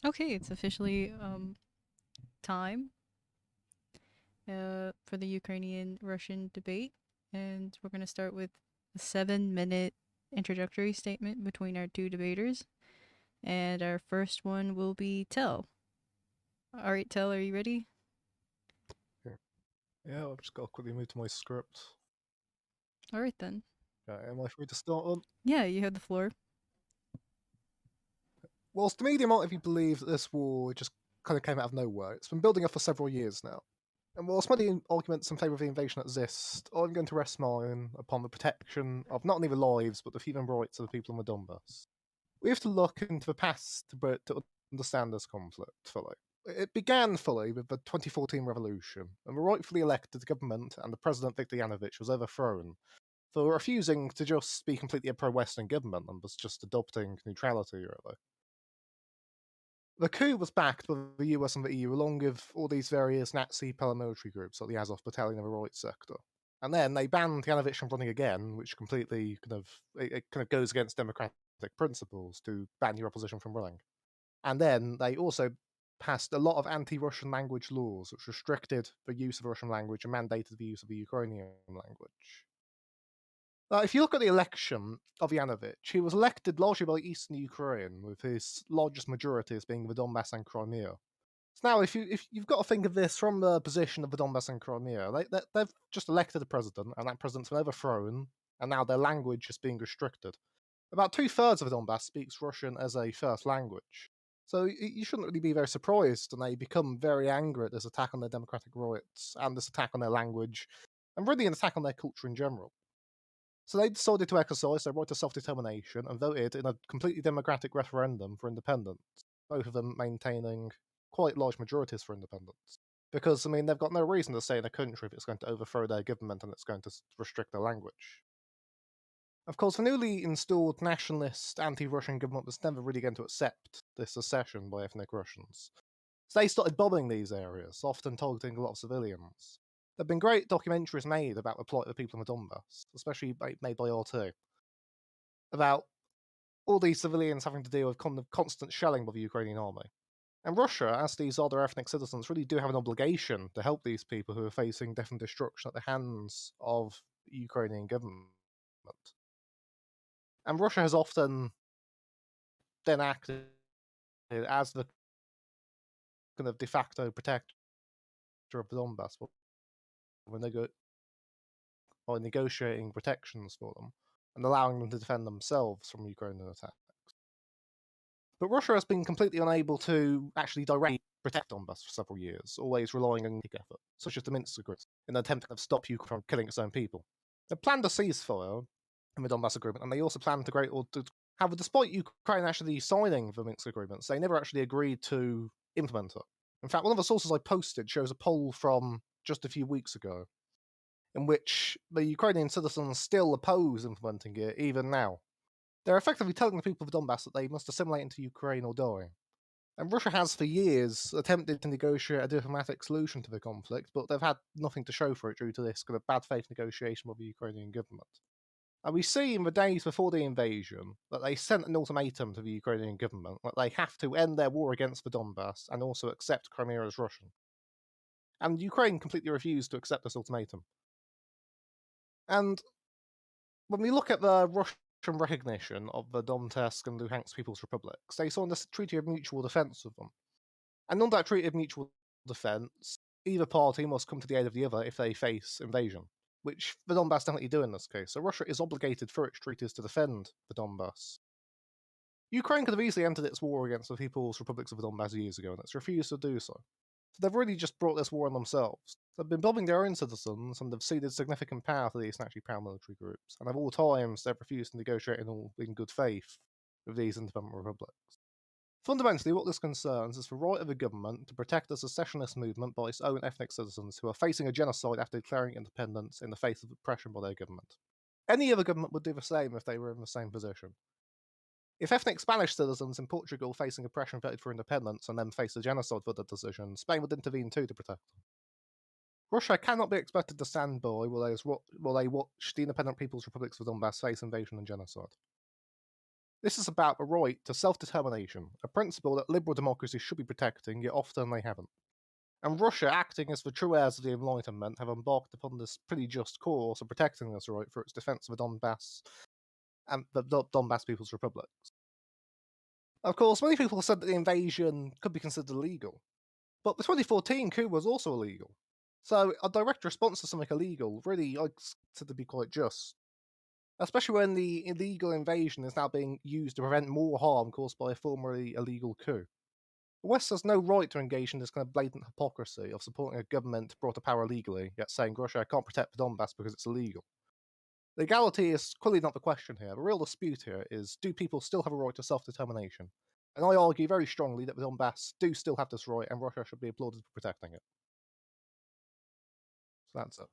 Okay, it's officially time for the Ukrainian-Russian debate, and we're going to start with a 7-minute introductory statement between our two debaters. And our first one will be Tell. All right, Tell, are you ready? Yeah, yeah, I've just got to quickly move to my script. All right then. Am I free to start on? Yeah, you have the floor. Whilst the media might have you believe that this war just kind of came out of nowhere, it's been building up for several years now. And whilst many arguments in favour of the invasion exist, I'm going to rest mine upon the protection of not only the lives but the human rights of the people in the Donbass. We have to look into the past to understand this conflict fully. It began fully with the 2014 revolution, and the rightfully elected government and the President Viktor Yanukovych was overthrown for refusing to just be completely a pro-Western government and was just adopting neutrality, really. The coup was backed by the US and the EU, along with all these various Nazi paramilitary groups like the Azov Battalion of the Right Sector. And then they banned Yanukovych from running again, which completely it kind of goes against democratic principles to ban your opposition from running. And then they also passed a lot of anti-Russian language laws, which restricted the use of Russian language and mandated the use of the Ukrainian language. If you look at the election of Yanukovych, he was elected largely by Eastern Ukraine, with his largest majorities being the Donbass and Crimea. So now, if you've got to think of this from the position of the Donbass and Crimea, they've just elected a president, and that president's been overthrown, and now their language is being restricted. About two-thirds of the Donbass speaks Russian as a first language. So you shouldn't really be very surprised, and they become very angry at this attack on their democratic rights, and this attack on their language, and really an attack on their culture in general. So they decided to exercise their right to self-determination and voted in a completely democratic referendum for independence, both of them maintaining quite large majorities for independence. Because, I mean, they've got no reason to stay in a country if it's going to overthrow their government and it's going to restrict their language. Of course, the newly installed nationalist anti-Russian government was never really going to accept this secession by ethnic Russians. So they started bombing these areas, often targeting a lot of civilians. There have been great documentaries made about the plight of the people in the Donbass, especially made by RT, about all these civilians having to deal with constant shelling by the Ukrainian army. And Russia, as these other ethnic citizens, really do have an obligation to help these people who are facing death and destruction at the hands of the Ukrainian government. And Russia has often then acted as the kind of de facto protector of the Donbass when they go by negotiating protections for them and allowing them to defend themselves from Ukrainian attacks. But Russia has been completely unable to actually directly protect Donbass for several years, always relying on efforts, such as the Minsk Agreement, in an attempt to stop Ukraine from killing its own people. They planned a ceasefire in the Donbass Agreement, and they also planned to however, despite Ukraine actually signing the Minsk agreements, they never actually agreed to implement it. In fact, one of the sources I posted shows a poll from just a few weeks ago in which the Ukrainian citizens still oppose implementing it even now. They're effectively telling the people of Donbass that they must assimilate into Ukraine or die. And Russia has for years attempted to negotiate a diplomatic solution to the conflict, but they've had nothing to show for it due to this kind of bad faith negotiation with the Ukrainian government. And we see in the days before the invasion that they sent an ultimatum to the Ukrainian government that they have to end their war against the Donbass and also accept Crimea as Russian. And Ukraine completely refused to accept this ultimatum. And when we look at the Russian recognition of the Donetsk and Luhansk People's Republics, they signed a treaty of mutual defence with them. And under that treaty of mutual defence, either party must come to the aid of the other if they face invasion, which the Donbass definitely do in this case. So Russia is obligated through its treaties to defend the Donbass. Ukraine could have easily entered its war against the People's Republics of the Donbass years ago, and it's refused to do so. So they've really just brought this war on themselves. They've been bombing their own citizens, and they've ceded significant power to these Nazi paramilitary groups, and at all times they've refused to negotiate in good faith with these independent republics. Fundamentally, what this concerns is the right of the government to protect the secessionist movement by its own ethnic citizens who are facing a genocide after declaring independence in the face of oppression by their government. Any other government would do the same if they were in the same position. If ethnic Spanish citizens in Portugal facing oppression voted for independence and then faced a genocide for the decision, Spain would intervene too to protect them. Russia cannot be expected to stand by while they watch the independent People's Republics of Donbass face invasion and genocide. This is about the right to self-determination, a principle that liberal democracies should be protecting, yet often they haven't. And Russia, acting as the true heirs of the Enlightenment, have embarked upon this pretty just course of protecting this right for its defense of the Donbass and the Donbass People's Republics. Of course, many people said that the invasion could be considered illegal, but the 2014 coup was also illegal. So a direct response to something illegal really I consider to be quite just, especially when the illegal invasion is now being used to prevent more harm caused by a formerly illegal coup. The West has no right to engage in this kind of blatant hypocrisy of supporting a government brought to power illegally, yet saying Russia can't protect the Donbass because it's illegal. Legality is clearly not the question here. The real dispute here is, do people still have a right to self-determination? And I argue very strongly that the Donbass do still have this right, and Russia should be applauded for protecting it. So that's it.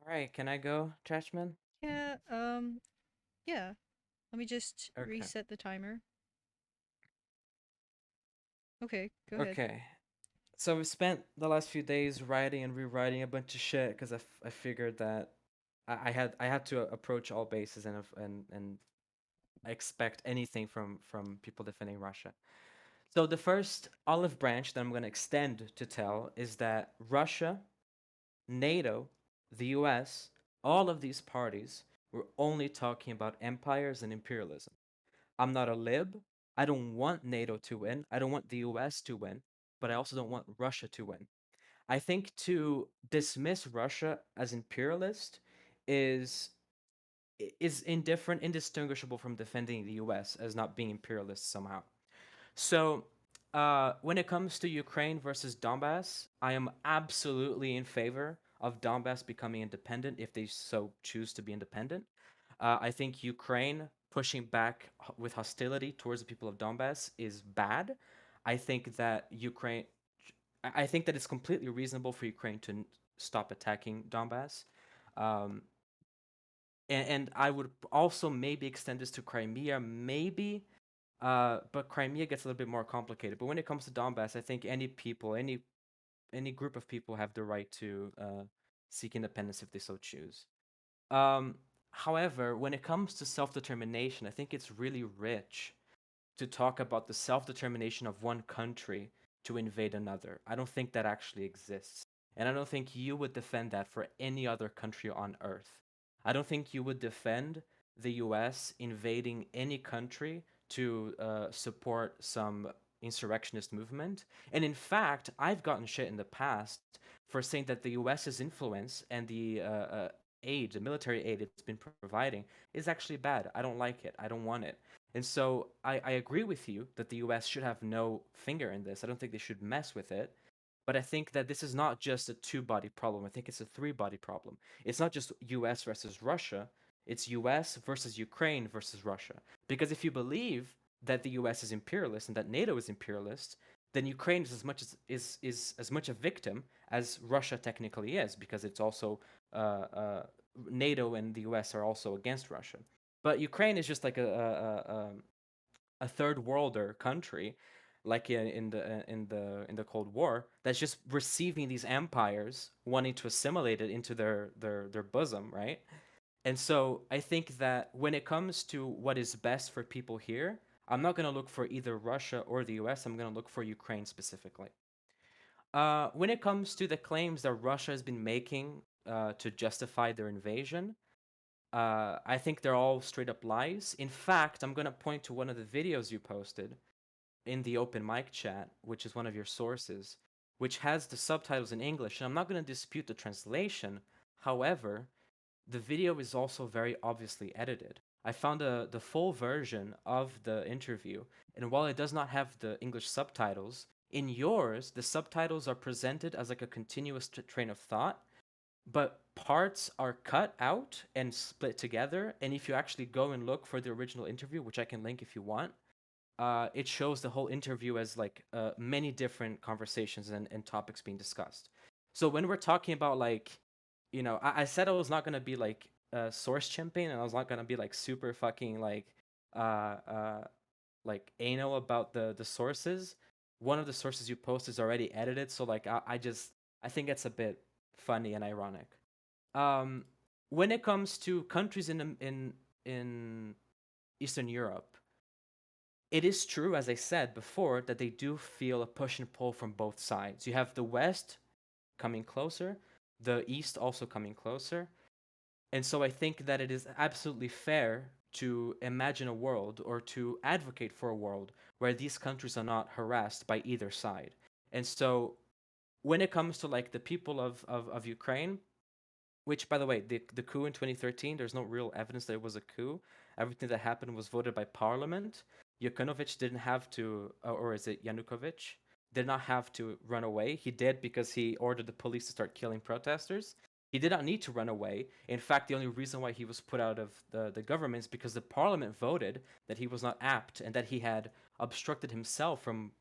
All right, can I go, Trashman? Yeah, yeah. Let me just Okay. reset the timer. Okay, go ahead. Okay. So we spent the last few days writing and rewriting a bunch of shit because I figured that I had to approach all bases and expect anything from people defending Russia. So the first olive branch that I'm going to extend to tell is that Russia, NATO, the US, all of these parties were only talking about empires and imperialism. I'm not a lib. I don't want NATO to win. I don't want the US to win, but I also don't want Russia to win. I think to dismiss Russia as imperialist is is indifferent, indistinguishable from defending the US as not being imperialist somehow. So, when it comes to Ukraine versus Donbass, I am absolutely in favor of Donbass becoming independent if they so choose to be independent. I think Ukraine pushing back with hostility towards the people of Donbass is bad. I think that Ukraine, I think that it's completely reasonable for Ukraine to stop attacking Donbass. Um, and I would also maybe extend this to Crimea, maybe, but Crimea gets a little bit more complicated. But when it comes to Donbass, I think any people, any group of people have the right to seek independence if they so choose. Um, However, when it comes to self determination, I think it's really rich to talk about the self determination of one country to invade another. I don't think that actually exists. And I don't think you would defend that for any other country on earth. I don't think you would defend the US invading any country to support some insurrectionist movement. And in fact, I've gotten shit in the past for saying that the US's influence and the aid, the military aid it's been providing, is actually bad. I don't like it. I don't want it. And so I agree with you that the US should have no finger in this. I don't think they should mess with it. But I think that this is not just a two body problem. I think it's a three body problem. It's not just US versus Russia, it's US versus Ukraine versus Russia. Because if you believe that the US is imperialist and that NATO is imperialist, then Ukraine is as much is as much a victim as Russia technically is, because it's also NATO and the US are also against Russia. But Ukraine is just like a third worlder country, like in the Cold War, that's just receiving these empires, wanting to assimilate it into their bosom, right? And so I think that when it comes to what is best for people here, I'm not going to look for either Russia or the US. I'm going to look for Ukraine specifically. When it comes to the claims that Russia has been making to justify their invasion, I think they're all straight up lies. In fact, I'm going to point to one of the videos you posted in the open mic chat, which is one of your sources, which has the subtitles in English. And I'm not going to dispute the translation. However, the video is also very obviously edited. I found the full version of the interview, and while it does not have the English subtitles, in yours, the subtitles are presented as like a continuous train of thought, but parts are cut out and split together. And if you actually go and look for the original interview, which I can link if you want, it shows the whole interview as like many different conversations and topics being discussed. So when we're talking about like, you know, I said I was not gonna be like source chimping, and I was not gonna be like super fucking uh, uh, like anal about the sources. One of the sources you post is already edited, so like I think it's a bit funny and ironic. Um, when it comes to countries in Eastern Europe, it is true, as I said before, that they do feel a push and pull from both sides. You have the West coming closer, the East also coming closer. And so I think that it is absolutely fair to imagine a world or to advocate for a world where these countries are not harassed by either side. And so when it comes to like the people of Ukraine, which by the way, the coup in 2013, there's no real evidence that it was a coup. Everything that happened was voted by parliament. Yanukovych didn't have to, or is it Yanukovych? Did not have to run away. He did because he ordered the police to start killing protesters. He did not need to run away. In fact, the only reason why he was put out of the government is because the parliament voted that he was not apt and that he had obstructed himself from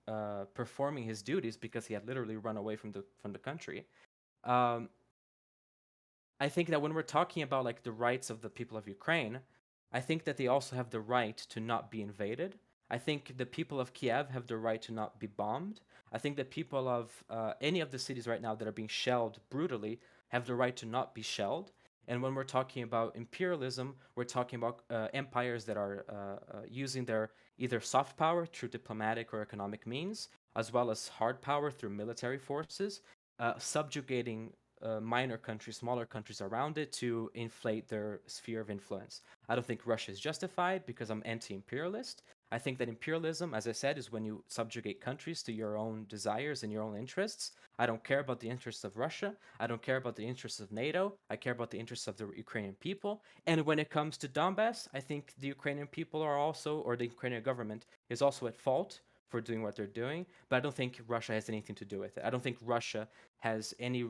performing his duties because he had literally run away from the country. Um, I think that when we're talking about like the rights of the people of Ukraine, I think that they also have the right to not be invaded. I think the people of Kiev have the right to not be bombed. I think that people of any of the cities right now that are being shelled brutally have the right to not be shelled. And when we're talking about imperialism, we're talking about empires that are using their either soft power through diplomatic or economic means, as well as hard power through military forces, subjugating minor countries, smaller countries around it to inflate their sphere of influence. I don't think Russia is justified because I'm anti imperialist. I think that imperialism, as I said, is when you subjugate countries to your own desires and your own interests. I don't care about the interests of Russia. I don't care about the interests of NATO. I care about the interests of the Ukrainian people. And when it comes to Donbass, I think the Ukrainian people are also, or the Ukrainian government is also at fault for doing what they're doing. But I don't think Russia has anything to do with it. I don't think Russia has any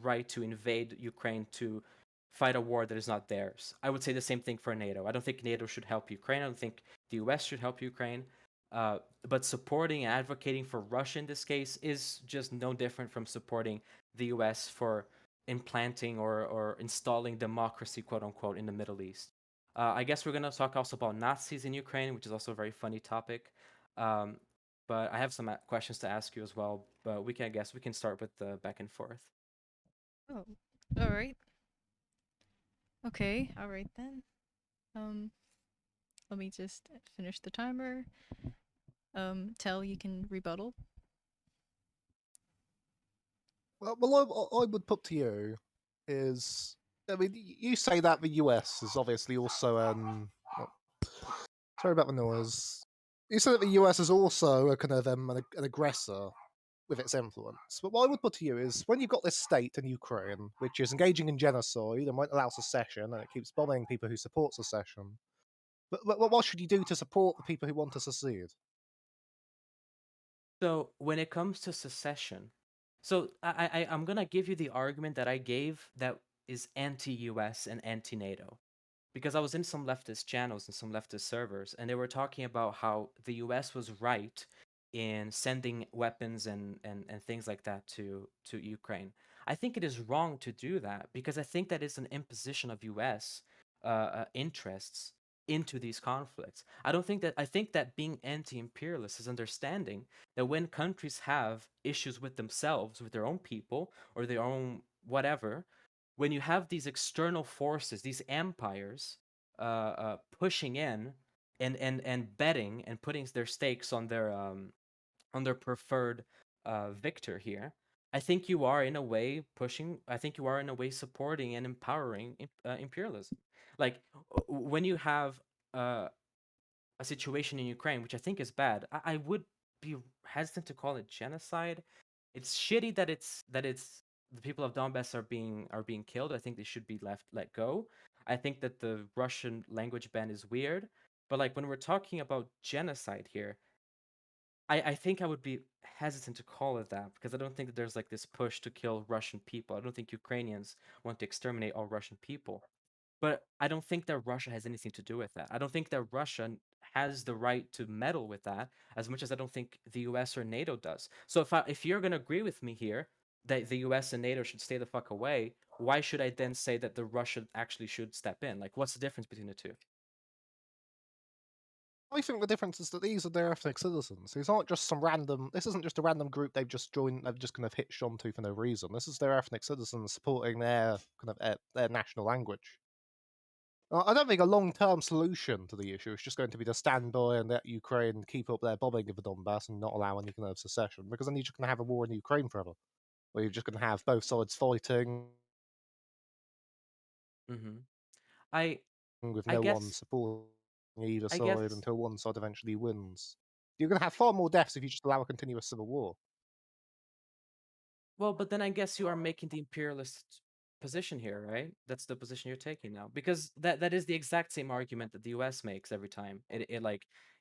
right to invade Ukraine to fight a war that is not theirs. I would say the same thing for NATO. I don't think NATO should help Ukraine. I don't think the US should help Ukraine. But supporting and advocating for Russia in this case is just no different from supporting the US for implanting or installing democracy, quote unquote, in the Middle East. I guess we're going to talk also about Nazis in Ukraine, which is also a very funny topic. Um, but I have some questions to ask you as well. But I guess we can start with the back and forth. Oh, all right. Okay, all right then. Um, let me just finish the timer. Tell you can rebuttal. Well, I would put to you is, I mean, you say that the US is obviously also sorry about the noise. You say that the US is also a kind of an aggressor with its influence. But what I would put to you is, when you've got this state in Ukraine, which is engaging in genocide and won't allow secession, and it keeps bombing people who support secession, but what should you do to support the people who want to secede? So when it comes to secession, so I'm gonna give you the argument that I gave that is anti-US and anti-NATO. Because I was in some leftist channels and some leftist servers, and they were talking about how the US was right in sending weapons and things like that to Ukraine. I think it is wrong to do that because I think that is an imposition of US interests into these conflicts. I think that being anti-imperialist is understanding that when countries have issues with themselves, with their own people, or their own whatever, when you have these external forces, these empires pushing in and betting and putting their stakes on their preferred victor here, I think you are in a way pushing. I think you are in a way supporting and empowering imperialism. Like when you have uh, a situation in Ukraine, which I think is bad, I would be hesitant to call it genocide. It's shitty that it's the people of Donbass are being killed. I think they should be let go. I think that the Russian language ban is weird, but like when we're talking about genocide here, I think I would be hesitant to call it that because I don't think that there's like this push to kill Russian people. I don't think Ukrainians want to exterminate all Russian people. But I don't think that Russia has anything to do with that. I don't think that Russia has the right to meddle with that as much as I don't think the US or NATO does. So if you're going to agree with me here that the US and NATO should stay the fuck away, why should I then say that the Russia actually should step in? Like what's the difference between the two? I think the difference is that these are their ethnic citizens. These aren't just some random. This isn't just a random group they've just joined. They've just kind of hitched onto for no reason. This is their ethnic citizens supporting their kind of their national language. I don't think a long-term solution to the issue is just going to be to stand by and let Ukraine keep up their bombing of the Donbass and not allow any kind of secession, because then you're just going to have a war in Ukraine forever, where you're just going to have both sides fighting Mm-hmm. I with I no one guess supporting either I side guess until one side eventually wins. You're going to have far more deaths if you just allow a continuous civil war. Well, but then I guess you are making the imperialist position here, right? That's the position you're taking now, because that is the exact same argument that the U.S. makes every time it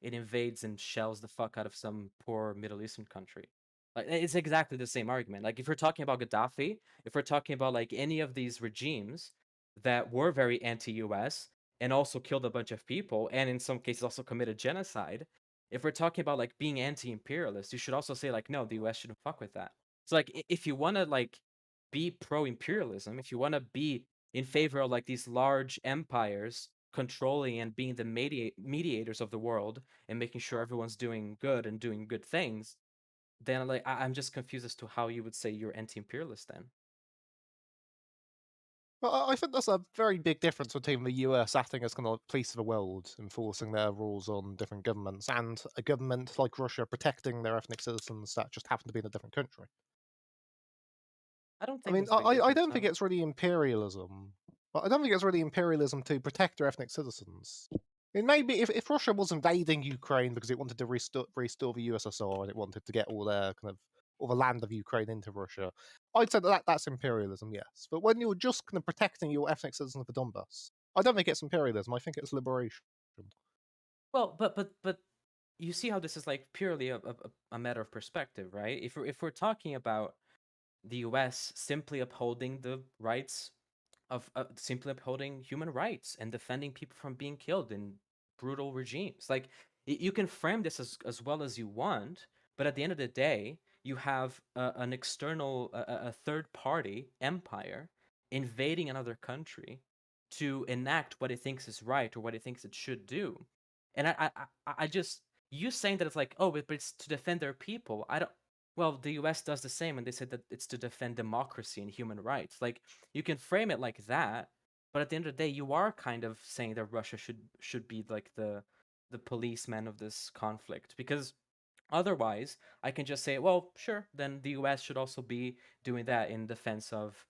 invades and shells the fuck out of some poor Middle Eastern country. Like it's exactly the same argument. Like if we're talking about Gaddafi, if we're talking about like any of these regimes that were very anti-U.S. and also killed a bunch of people, and in some cases also committed genocide. If we're talking about like being anti-imperialist, you should also say like, no, the U.S. shouldn't fuck with that. So like if you want to like be pro imperialism, if you want to be in favor of like these large empires controlling and being the mediators of the world and making sure everyone's doing good and doing good things, then like I'm just confused as to how you would say you're anti-imperialist then. But I think there's a very big difference between the US acting as kind of like police of the world, enforcing their rules on different governments, and a government like Russia protecting their ethnic citizens that just happen to be in a different country. I don't I think mean, there's a big I difference, don't think no. it's really imperialism. I don't think it's really imperialism to protect their ethnic citizens. It may be if Russia was invading Ukraine because it wanted to restore the USSR and it wanted to get all their kind of all the land of Ukraine into Russia, I'd say that's imperialism, yes. But when you're just kind of protecting your ethnic citizens of the Donbass, I don't think it's imperialism. I think it's liberation. Well, but you see how this is like purely a matter of perspective, right? If we're talking about the US simply upholding the rights of simply upholding human rights and defending people from being killed in brutal regimes. Like you can frame this as well as you want, but at the end of the day, you have an external, a third party empire invading another country to enact what it thinks is right or what it thinks it should do. And I just you saying that it's like, oh, but it's to defend their people. I don't. Well, the U.S. does the same, and they said that it's to defend democracy and human rights. Like you can frame it like that, but at the end of the day, you are kind of saying that Russia should be like the policeman of this conflict, because otherwise, I can just say, well, sure, then the US should also be doing that in defense of,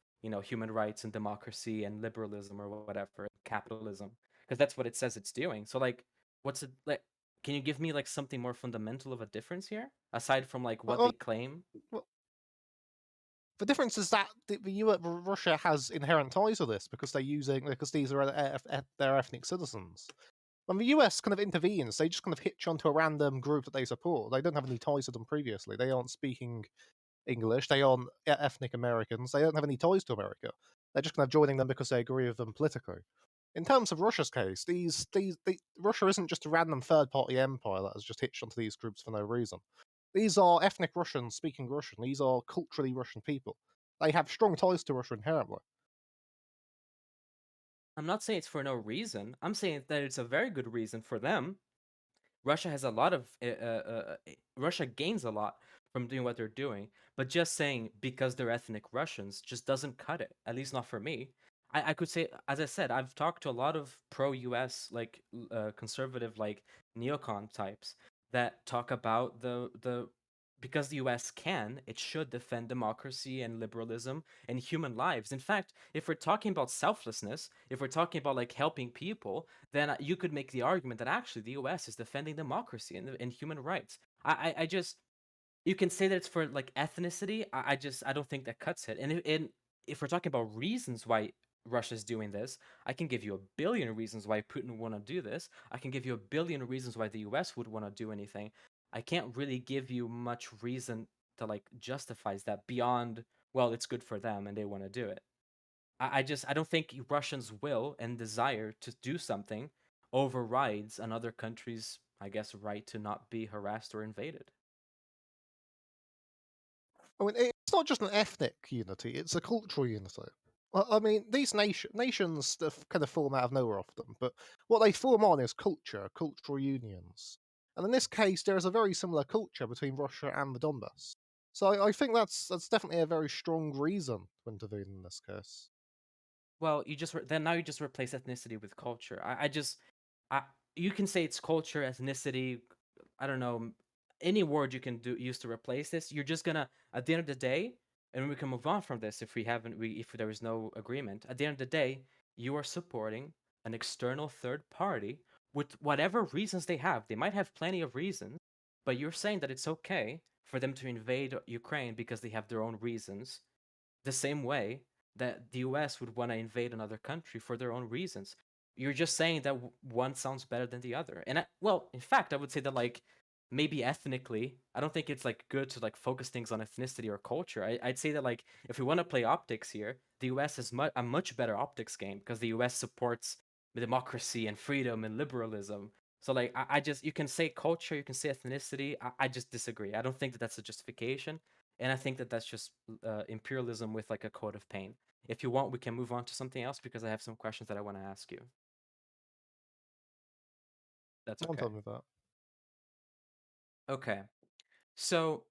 human rights and democracy and liberalism or whatever, capitalism, because that's what it says it's doing. So like, what's it like? Can you give me like something more fundamental of a difference here, aside from like what Well, they claim? well, the difference is that Russia has inherent ties with this because these are their ethnic citizens. When the US kind of intervenes, they just kind of hitch onto a random group that they support. They don't have any ties to them previously. They aren't speaking English. They aren't ethnic Americans. They don't have any ties to America. They're just kind of joining them because they agree with them politically. In terms of Russia's case, Russia isn't just a random third-party empire that has just hitched onto these groups for no reason. These are ethnic Russians speaking Russian. These are culturally Russian people. They have strong ties to Russia inherently. I'm not saying it's for no reason. I'm saying that it's a very good reason for them. Russia has a lot of Russia gains a lot from doing what they're doing, but just saying because they're ethnic Russians just doesn't cut it. At least not for me. I could say, as I said, I've talked to a lot of pro-U.S. like conservative like neocon types that talk about the because the U.S. can, it should defend democracy and liberalism and human lives. In fact, if we're talking about selflessness, if we're talking about like helping people, then you could make the argument that actually the U.S. is defending democracy and human rights. I just you can say that it's for like ethnicity. I don't think that cuts it. And if we're talking about reasons why Russia's doing this, I can give you a billion reasons why Putin would want to do this. I can give you a billion reasons why the U.S. would want to do anything. I can't really give you much reason to like justifies that beyond, well, it's good for them and they want to do it. I don't think Russians' will and desire to do something overrides another country's, I guess, right to not be harassed or invaded. I mean, it's not just an ethnic unity; it's a cultural unity. Well, I mean, these nations kind of form out of nowhere often, but what they form on is culture, cultural unions. And in this case, there is a very similar culture between Russia and the Donbass. So I think that's definitely a very strong reason to intervene in this case. Well, then now you just replace ethnicity with culture. I you can say it's culture, ethnicity, I don't know, any word you can use to replace this. You're just gonna, at the end of the day, and we can move on from this if if there is no agreement. At the end of the day, you are supporting an external third party with whatever reasons they have. They might have plenty of reasons, but you're saying that it's okay for them to invade Ukraine because they have their own reasons, the same way that the US would want to invade another country for their own reasons. You're just saying that one sounds better than the other. And well, in fact, I would say that like maybe ethnically, I don't think it's like good to like focus things on ethnicity or culture. I'd say that like if we want to play optics here, the US is a much better optics game because the US supports democracy and freedom and liberalism. So like I just, you can say culture, you can say ethnicity. I just disagree. I don't think that that's a justification. And I think that that's just imperialism with like a coat of paint. If you want, we can move on to something else because I have some questions that I want to ask you. That's I'm okay. fine with that. Okay. So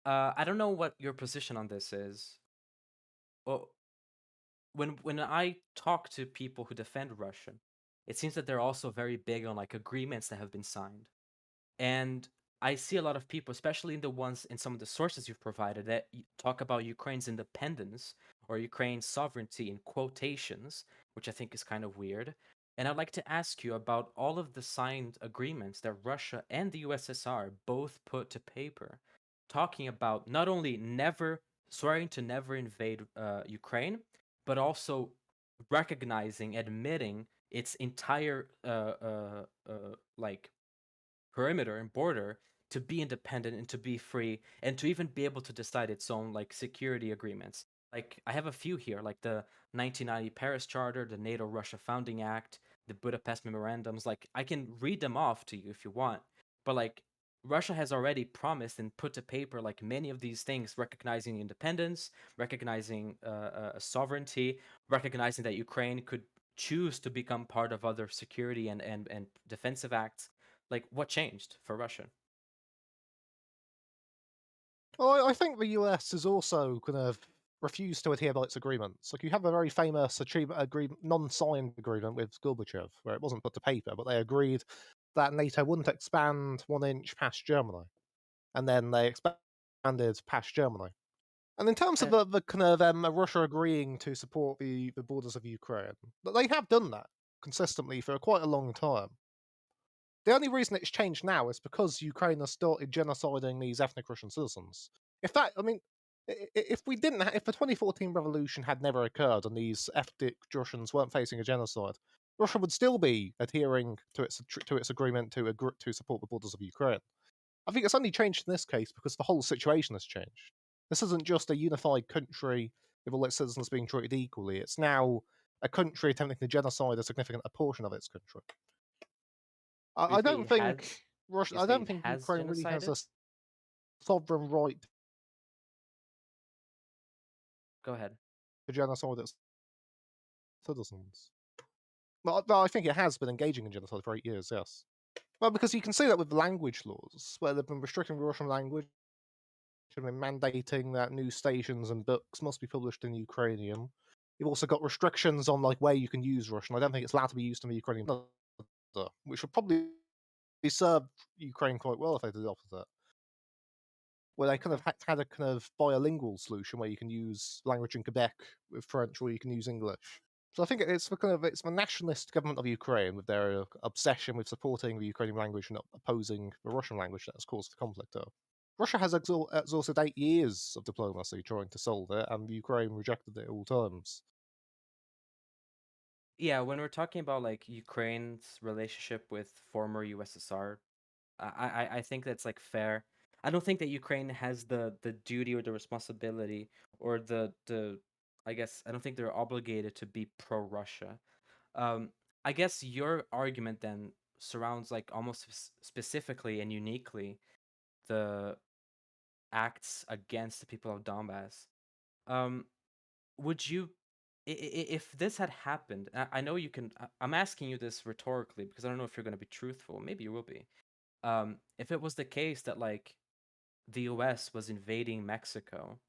I don't know what your position on this is. Well, when I talk to people who defend Russia, it seems that they're also very big on like agreements that have been signed. And I see a lot of people, especially in the ones in some of the sources you've provided, that talk about Ukraine's independence or Ukraine's sovereignty in quotations, which I think is kind of weird. And I'd like to ask you about all of the signed agreements that Russia and the USSR both put to paper, talking about not only never swearing to never invade Ukraine, but also recognizing, admitting its entire like perimeter and border to be independent and to be free and to even be able to decide its own like security agreements. Like I have a few here, like the 1990 Paris Charter, the NATO Russia Founding Act, the Budapest Memorandums. Like I can read them off to you if you want, but like Russia has already promised and put to paper like many of these things, recognizing independence, recognizing sovereignty, recognizing that Ukraine could choose to become part of other security and defensive acts. Like, what changed for Russia? Well, I think the US has also kind of refused to adhere by its agreements. Like you have a very famous non-signed agreement with Gorbachev, where it wasn't put to paper, but they agreed that NATO wouldn't expand 1 inch past Germany, and then they expanded past Germany. And in terms of Uh, the kind of Russia agreeing to support the borders of Ukraine, they have done that consistently for quite a long time. The only reason it's changed now is because Ukraine has started genociding these ethnic Russian citizens. If that, I mean, if we didn't, if the 2014 revolution had never occurred and these ethnic Russians weren't facing a genocide, Russia would still be adhering to its agreement to support the borders of Ukraine. I think it's only changed in this case because the whole situation has changed. This isn't just a unified country with all its citizens being treated equally. It's now a country attempting to genocide a significant portion of its country. you I say don't it has, think Russia. you I say don't it think has Ukraine really has genocided? a sovereign right Go ahead. to genocide its citizens. Well, I think it has been engaging in genocide for 8 years. Yes. Well, because you can see that with language laws, where they've been restricting Russian language and been mandating that news stations and books must be published in Ukrainian. You've also got restrictions on like where you can use Russian. I don't think it's allowed to be used in the Ukrainian, which would probably serve Ukraine quite well if they did the opposite. Where they kind Okay. of had a kind of bilingual solution where you can use language in Quebec with French, or you can use English. So I think it's the nationalist government of Ukraine with their obsession with supporting the Ukrainian language and opposing the Russian language that has caused the conflict. Though Russia has exhausted 8 years of diplomacy trying to solve it, and Ukraine rejected it at all times. Yeah, when we're talking about like Ukraine's relationship with former USSR, I think that's like fair. I don't think that Ukraine has the duty or the responsibility or the I guess I don't think they're obligated to be pro Russia. Um, I guess your argument then surrounds like almost specifically and uniquely the acts against the people of Donbass. Um, would you, if this had happened, I know you can. I'm asking you this rhetorically because I don't know if you're going to be truthful. Maybe you will be. If it was the case that like the U.S. was invading Mexico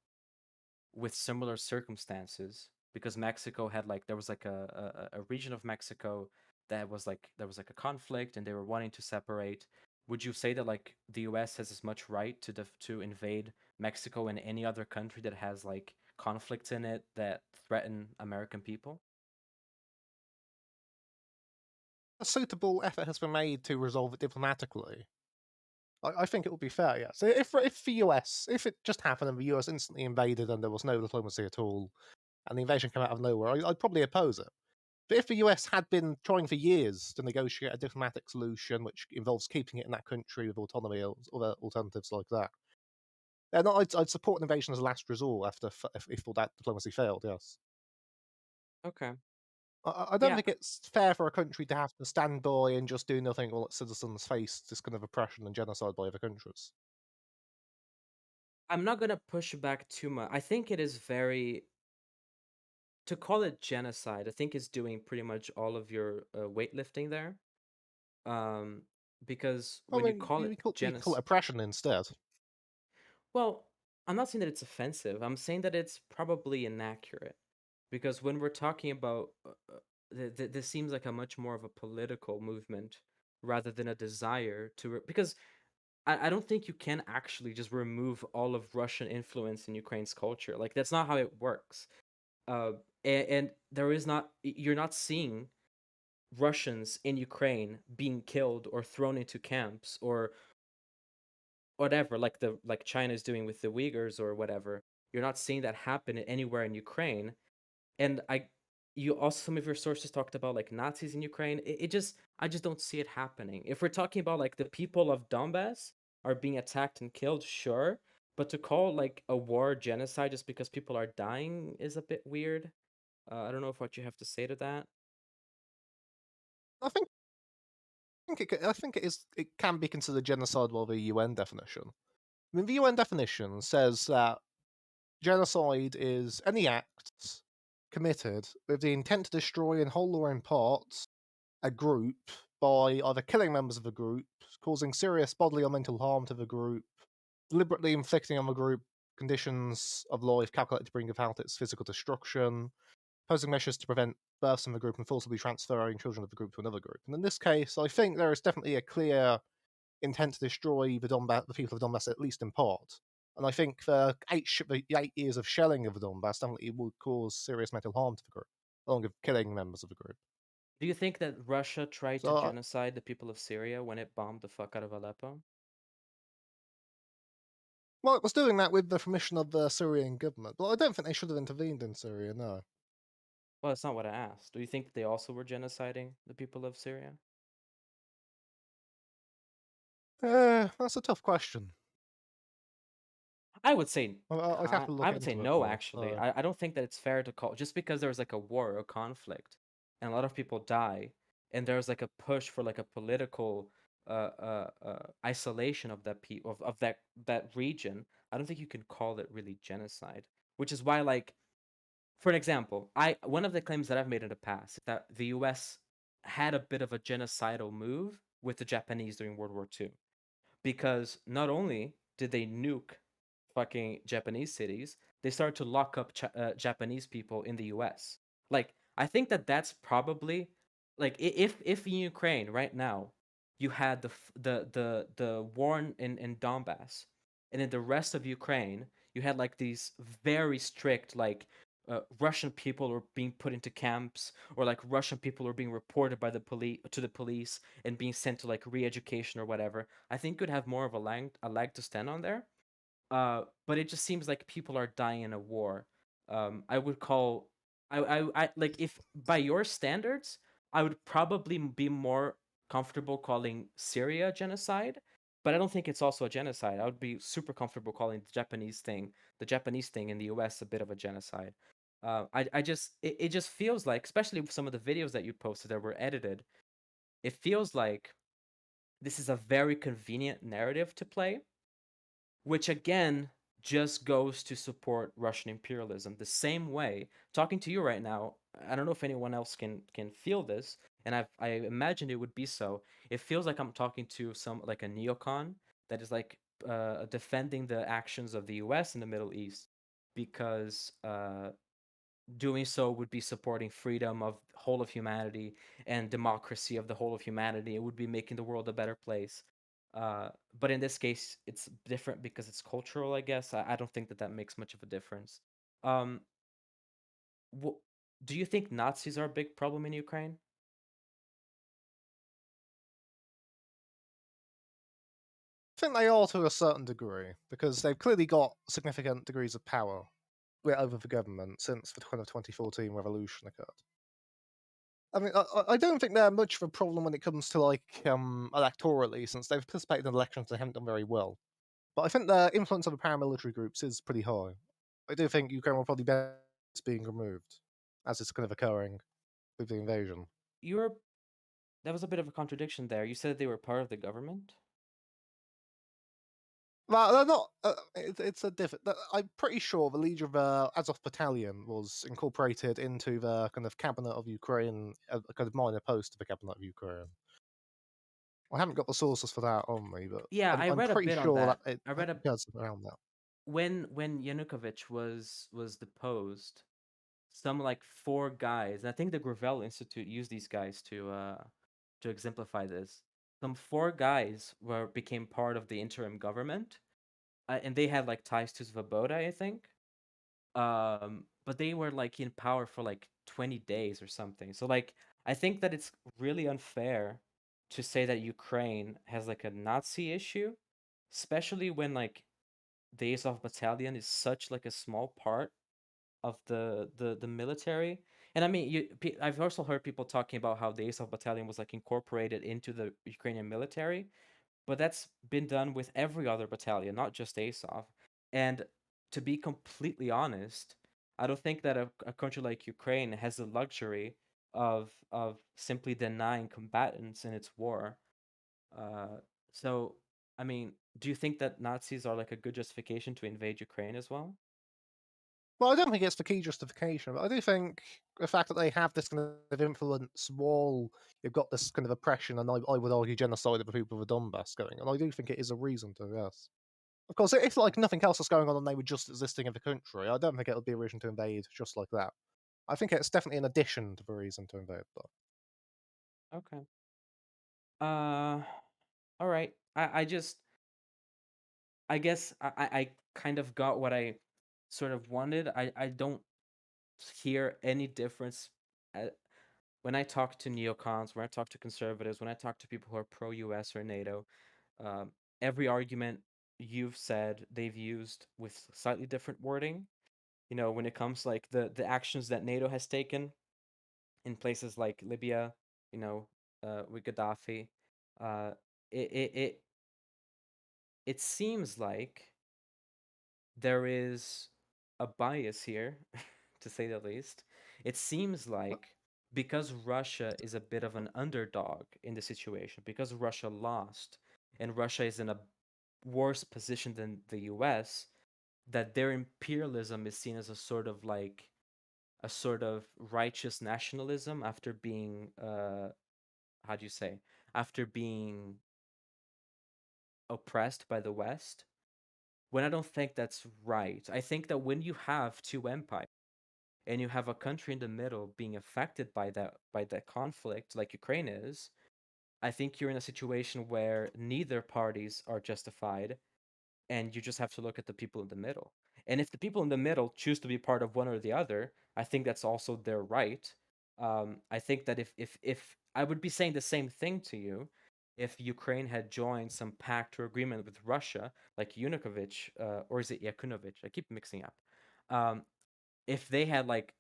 with similar circumstances, because Mexico had like there was like a region of Mexico that was like there was like a conflict and they were wanting to separate. Would you say that like the U.S. has as much right to invade Mexico and any other country that has like conflicts in it that threaten American people? A suitable effort has been made to resolve it diplomatically. I think it would be fair, yes. If the US, if it just happened and the US instantly invaded and there was no diplomacy at all, and the invasion came out of nowhere, I'd probably oppose it. But if the US had been trying for years to negotiate a diplomatic solution which involves keeping it in that country with autonomy or other alternatives like that, then I'd support an invasion as a last resort after if all that diplomacy failed, yes. Okay. I don't Yeah, think it's fair for a country to have to stand by and just do nothing while its citizens face this kind of oppression and genocide by other countries. I'm not gonna push back too much. I think it is very to call it genocide. I think is doing pretty much all of your weightlifting there. Um, because I when you mean, call it you could call it genocide, oppression instead. well, I'm not saying that it's offensive. I'm saying that it's probably inaccurate because when we're talking about this seems like a much more of a political movement rather than a desire to because I don't think you can actually just remove all of Russian influence in Ukraine's culture. Like that's not how it works. Uh, and there is not you're not seeing Russians in Ukraine being killed or thrown into camps or whatever, like the like China is doing with the Uyghurs or whatever. You're not seeing that happen anywhere in Ukraine. And you also some of your sources talked about like Nazis in Ukraine. It just I just don't see it happening. If we're talking about like the people of Donbass are being attacked and killed, sure, but to call like a war genocide just because people are dying is a bit weird. I don't know if what you have to say to that. I think I think it can be considered genocide by the UN definition. I mean, the UN definition says that genocide is any act committed with the intent to destroy in whole or in part a group by either killing members of the group, causing serious bodily or mental harm to the group, deliberately inflicting on the group conditions of life calculated to bring about its physical destruction, posing measures to prevent births from the group and forcibly transferring children of the group to another group. And in this case, I think there is definitely a clear intent to destroy the people of Donbass, at least in part. And I think the 8 years of shelling of the Donbass definitely would cause serious mental harm to the group, along with killing members of the group. Do you think that Russia tried to So, genocide the people of Syria when it bombed the fuck out of Aleppo? well, it was doing that with the permission of the Syrian government, but I don't think they should have intervened in Syria, no. Well, that's not what I asked. Do you think they also were genociding the people of Syria? That's a tough question. I would say I'd have to I look would say into it no, more. actually. I don't think that it's fair to call just because there's like a war or a conflict and a lot of people die and there's like a push for like a political isolation of that people of that region. I don't think you can call it really genocide. Which is why like for an example, I one of the claims that I've made in the past is that the US had a bit of a genocidal move with the Japanese during World War II because not only did they nuke fucking Japanese cities, they started to lock up Japanese people in the U.S. Like, I think that that's probably like if in Ukraine right now you had the war in Donbass, and in the rest of Ukraine you had like these very strict like Russian people were being put into camps, or like Russian people were being reported by the police to the police and being sent to like re-education or whatever. I think could have more of a leg to stand on there. But it just seems like people are dying in a war. I would call, I like if by your standards, I would probably be more comfortable calling Syria genocide, but I don't think it's also a genocide. I would be super comfortable calling the Japanese thing in the U.S. a bit of a genocide. I just it just feels like, especially with some of the videos that you posted that were edited, it feels like this is a very convenient narrative to play, which again just goes to support Russian imperialism. The same way, talking to you right now, I don't know if anyone else can feel this, and I imagine it would be so. It feels like I'm talking to some like a neocon that is like defending the actions of the U.S. in the Middle East because doing so would be supporting freedom of whole of humanity and democracy of the whole of humanity. It would be making the world a better place. But in this case, it's different because it's cultural, I guess. I don't think that that makes much of a difference. Um, wh- do you think Nazis are a big problem in Ukraine? I think they are to a certain degree, because they've clearly got significant degrees of power over the government since the kind of 2014 revolution occurred. I mean, I don't think they're much of a problem when it comes to like electorally, since they've participated in elections they haven't done very well. But I think their influence on the paramilitary groups is pretty high. I do think Ukraine will probably benefit being removed, as is kind of occurring with the invasion. You're That was a bit of a contradiction there. You said they were part of the government. Well, they're not. It's a different. I'm pretty sure the leader of the Azov battalion was incorporated into the kind of cabinet of Ukraine, a kind of minor post of the cabinet of Ukraine. I haven't got the sources for that on me, but Yeah, I I'm read a pretty bit on sure that. that it I read a occurs around that. when Yanukovych was deposed, some like four guys. I think the Gravel Institute used these guys to exemplify this. Some four guys were became part of the interim government, and they had like ties to Svoboda, I think. But they were like in power for like 20 days or something. So like I think that it's really unfair to say that Ukraine has like a Nazi issue, especially when like the Azov battalion is such like a small part of the military. And I mean, I've also heard people talking about how the Azov battalion was like incorporated into the Ukrainian military, but that's been done with every other battalion, not just Azov. And to be completely honest, I don't think that a country like Ukraine has the luxury of simply denying combatants in its war. Uh, so, I mean, do you think that Nazis are like a good justification to invade Ukraine as well? Well, I don't think it's the key justification, but I do think the fact that they have this kind of influence while you've got this kind of oppression, and I would argue genocide of the people of the Donbass going on, I do think it is a reason to, yes. Of course, if like nothing else was going on and they were just existing in the country, I don't think it would be a reason to invade just like that. I think it's definitely an addition to the reason to invade, though. Okay. Uh, all right. I guess I kind of got what I sort of wanted. I don't hear any difference when I talk to neocons, when I talk to conservatives, when I talk to people who are pro US or NATO. Um, every argument you've said they've used with slightly different wording. You know, when it comes like the actions that NATO has taken in places like Libya, you know, with Gaddafi, uh, it it it it seems like there is a bias here, to say the least. It seems like because Russia is a bit of an underdog in the situation, because Russia lost and Russia is in a worse position than the US, that their imperialism is seen as a sort of righteous nationalism after being how do you say, after being oppressed by the West, when I don't think that's right. I think that when you have two empires and you have a country in the middle being affected by that conflict like Ukraine is, I think you're in a situation where neither parties are justified and you just have to look at the people in the middle. And if the people in the middle choose to be part of one or the other, I think that's also their right. I think that if I would be saying the same thing to you if Ukraine had joined some pact or agreement with Russia, like Yanukovych, or is it Yakunovich? I keep mixing up. Um, if they had like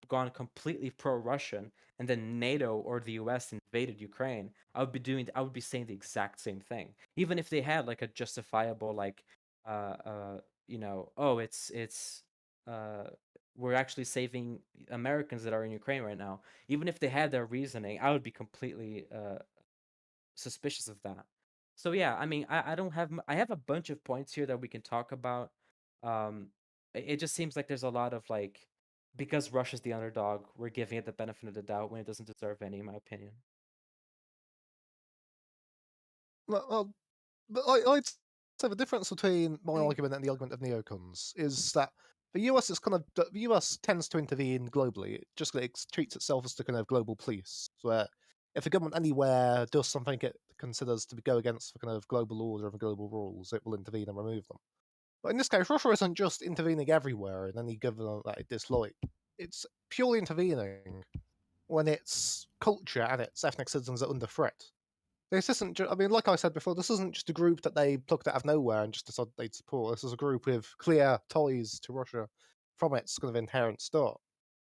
gone completely pro-Russian and then NATO or the US invaded Ukraine, I would be saying the exact same thing. Even if they had like a justifiable like you know, oh it's uh we're actually saving Americans that are in Ukraine right now. Even if they had their reasoning, I would be completely suspicious of that. So yeah, I mean, I don't have I have a bunch of points here that we can talk about. It just seems like there's a lot of like, because Russia's the underdog, we're giving it the benefit of the doubt when it doesn't deserve any, in my opinion. Well, but I'd say the difference between my argument and the argument of neocons is that the US is the US tends to intervene globally. It treats itself as the kind of global police, where if a government anywhere does something it considers to go against the kind of global order and the global rules, it will intervene and remove them. But in this case, Russia isn't just intervening everywhere in any government that it dislikes. It's purely intervening when its culture and its ethnic citizens are under threat. This isn't I mean, like I said before, this isn't just a group that they plucked out of nowhere and just decided they'd support. This is a group with clear ties to Russia from its kind of inherent start.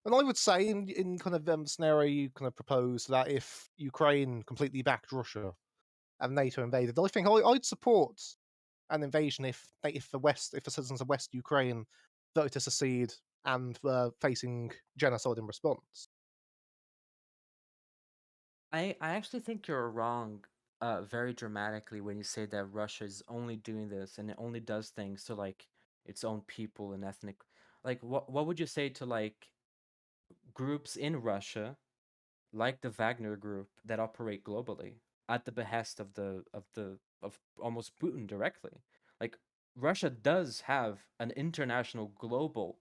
And I would say, in kind of scenario you kind of proposed, that if Ukraine completely backed Russia and NATO invaded, I think I'd support an invasion if the citizens of West Ukraine voted to secede and were facing genocide in response. I actually think you're wrong, very dramatically when you say that Russia is only doing this and it only does things to like its own people and ethnic. Like, what would you say to like groups in Russia, like the Wagner Group, that operate globally at the behest of almost Putin directly? Like, Russia does have an international global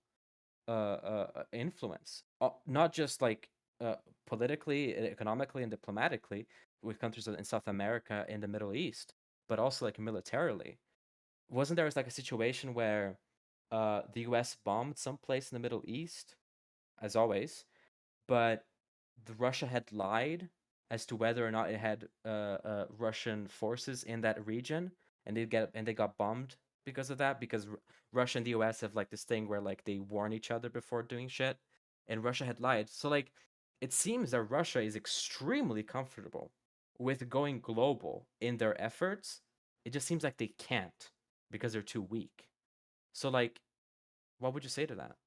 influence, not just like politically, economically, and diplomatically with countries in South America and the Middle East, but also like militarily. Wasn't there like a situation where the U.S. bombed some place in the Middle East, as always, but Russia had lied as to whether or not it had Russian forces in that region, and they got bombed because of that. Because Russia and the U.S. have like this thing where like they warn each other before doing shit, and Russia had lied. So like, it seems that Russia is extremely comfortable with going global in their efforts. It just seems like they can't because they're too weak. So like, what would you say to that?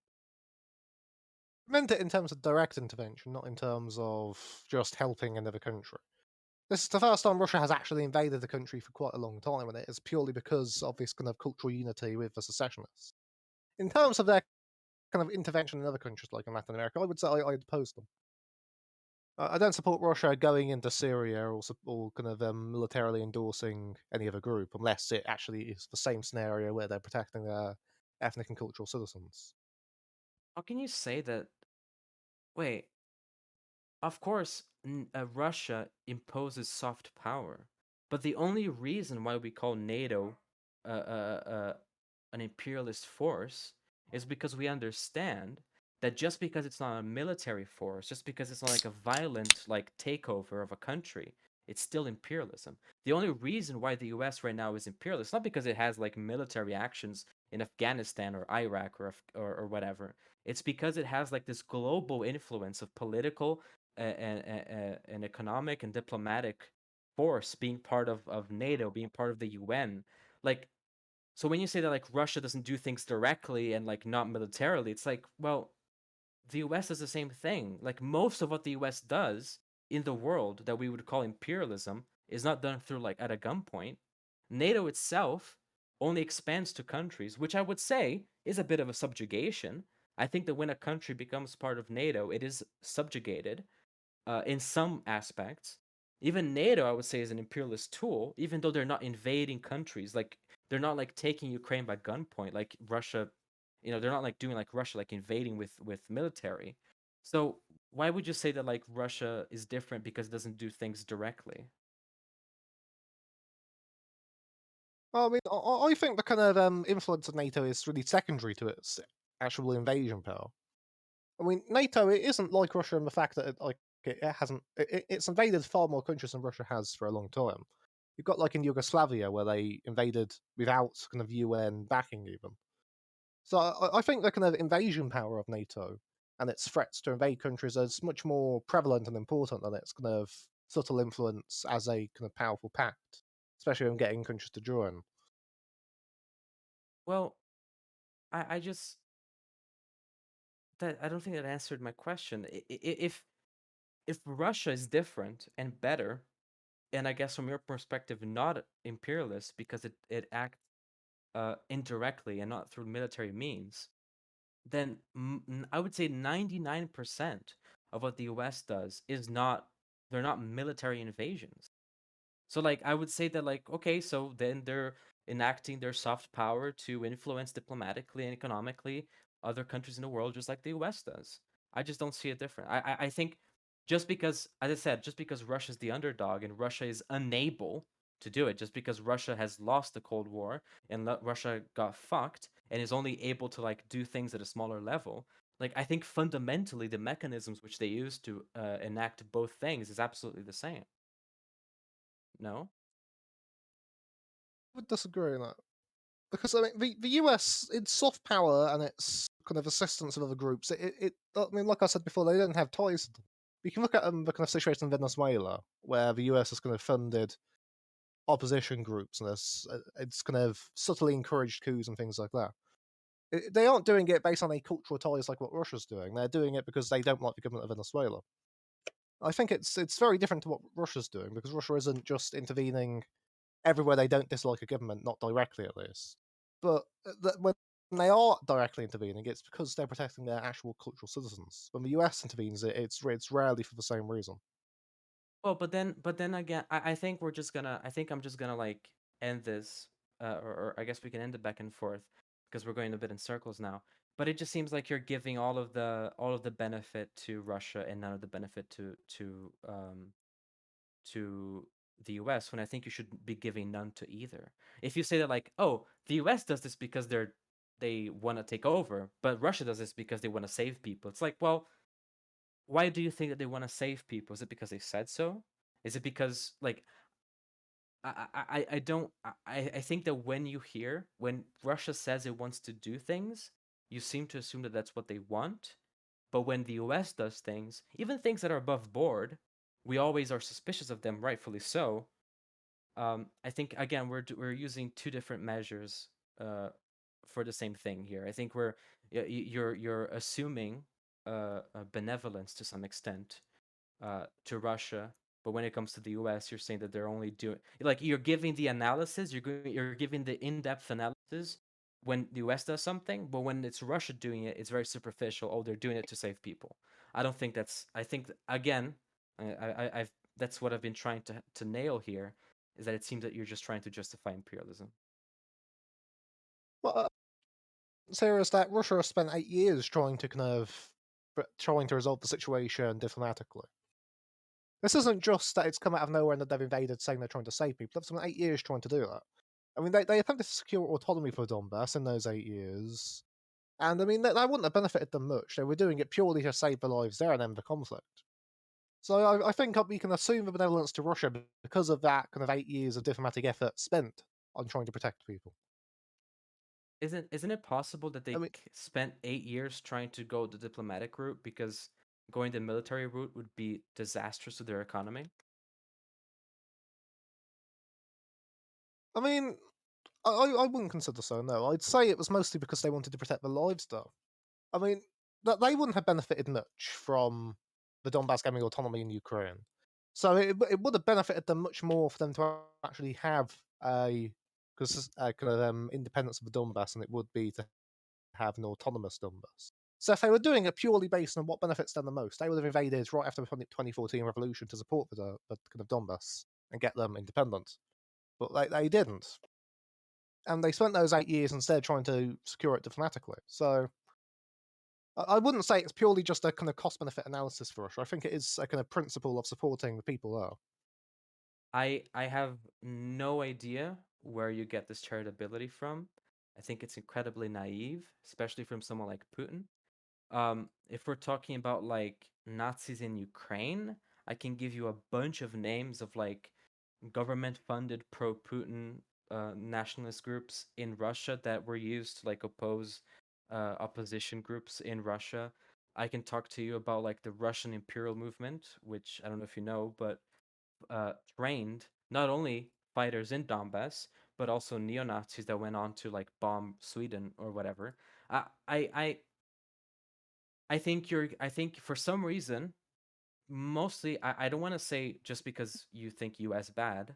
Meant it in terms of direct intervention, not in terms of just helping another country. This is the first time Russia has actually invaded the country for quite a long time, and it is purely because of this kind of cultural unity with the secessionists. In terms of their kind of intervention in other countries like in Latin America, I would say I'd oppose them. I don't support Russia going into Syria or kind of militarily endorsing any other group unless it actually is the same scenario where they're protecting their ethnic and cultural citizens. How can you say that? Wait, of course, Russia imposes soft power, but the only reason why we call NATO uh, uh, uh, an imperialist force is because we understand that just because it's not a military force, just because it's not like a violent like takeover of a country, it's still imperialism. The only reason why the US right now is imperialist, not because it has like military actions in Afghanistan or Iraq or whatever. It's because it has like this global influence of political and economic and diplomatic force being part of NATO, being part of the UN. Like, so when you say that like Russia doesn't do things directly and like not militarily, it's like, well, the US does the same thing. Like most of what the US does in the world that we would call imperialism is not done through like at a gunpoint. NATO itself only expands to countries, which I would say is a bit of a subjugation. I think that when a country becomes part of NATO, it is subjugated in some aspects. Even NATO, I would say, is an imperialist tool, even though they're not invading countries. Like they're not like taking Ukraine by gunpoint, like Russia. They're not like doing like Russia, like invading with military. So why would you say that like Russia is different because it doesn't do things directly? I mean, I think the kind of influence of NATO is really secondary to its actual invasion power. I mean, NATO it isn't like Russia in the fact that it's invaded far more countries than Russia has for a long time. You've got like in Yugoslavia where they invaded without kind of UN backing even. So I think the kind of invasion power of NATO and its threats to invade countries is much more prevalent and important than its kind of subtle influence as a kind of powerful pact, especially when getting countries to join. Well, I just that I don't think that answered my question. If Russia is different and better, and I guess from your perspective, not imperialist because it acts indirectly and not through military means, then I would say 99% of what the US does is not, they're not military invasions. So like I would say that like okay, so then they're enacting their soft power to influence diplomatically and economically other countries in the world just like the US does. I just don't see it different. I think just because, as I said, just because Russia's the underdog and Russia is unable to do it, just because Russia has lost the Cold War and Russia got fucked and is only able to like do things at a smaller level. Like I think fundamentally the mechanisms which they use to enact both things is absolutely the same. No? I would disagree on that. Because I mean, the US, its soft power and its kind of assistance of other groups, I mean, like I said before, they don't have ties to them. You can look at the kind of situation in Venezuela, where the US has kind of funded opposition groups, and it's kind of subtly encouraged coups and things like that. They aren't doing it based on any cultural ties like what Russia's doing. They're doing it because they don't like the government of Venezuela. I think it's very different to what Russia's doing, because Russia isn't just intervening everywhere they don't dislike a government, not directly at least. But when they are directly intervening, it's because they're protecting their actual cultural citizens. When the US intervenes, it's rarely for the same reason. Well, but then again, I think we're just gonna. I think I'm just gonna like end this, or I guess we can end it back and forth because we're going a bit in circles now. But it just seems like you're giving all of the benefit to Russia and none of the benefit to the US, when I think you should be giving none to either. If you say that like, oh, the US does this because they want to take over, but Russia does this because they want to save people. It's like, well, why do you think that they want to save people? Is it because they said so? Is it because like I don't I think that when Russia says it wants to do things, you seem to assume that that's what they want. But when the US does things, even things that are above board, we always are suspicious of them, rightfully so. I think again we're using two different measures for the same thing here. I think you're assuming benevolence to some extent to Russia, but when it comes to the US, you're saying that they're only doing like you're giving the analysis, you're giving the in-depth analysis when the US does something, but when it's Russia doing it, it's very superficial. Oh, they're doing it to save people. I don't think that's. I think again, I've that's what I've been trying to nail here is that it seems that you're just trying to justify imperialism. Well, Sarah, is that Russia has spent 8 years trying to trying to resolve the situation diplomatically. This isn't just that it's come out of nowhere and that they've invaded saying they're trying to save people. They've spent 8 years trying to do that. I mean, they attempted to secure autonomy for Donbass in those 8 years. And I mean, that wouldn't have benefited them much. They were doing it purely to save their lives there and end the conflict. So I think we can assume the benevolence to Russia because of that kind of 8 years of diplomatic effort spent on trying to protect people. Isn't it possible that I they mean, spent 8 years trying to go the diplomatic route because going the military route would be disastrous to their economy? I mean, I wouldn't consider so. No, I'd say it was mostly because they wanted to protect their lives, though. I mean, that they wouldn't have benefited much from the Donbass getting autonomy in Ukraine. So it would have benefited them much more for them to actually have a kind of independence of the Donbass than it would be to have an autonomous Donbass. So if they were doing it purely based on what benefits them the most, they would have invaded right after the 2014 revolution to support the kind of Donbass and get them independent. But they didn't. And they spent those 8 years instead trying to secure it diplomatically. So I wouldn't say it's purely just a kind of cost benefit analysis for Russia. I think it is a kind of principle of supporting the people there. I have no idea where you get this charitability from. I think it's incredibly naive, especially from someone like Putin. If we're talking about like Nazis in Ukraine, I can give you a bunch of names of like government-funded pro-Putin nationalist groups in Russia that were used to like oppose opposition groups in Russia. I can talk to you about like the Russian imperial movement, which I don't know if you know, but trained not only fighters in Donbass but also neo Nazis that went on to like bomb Sweden or whatever. I I I I think you're. I think for some reason, mostly I don't want to say just because you think U.S. bad,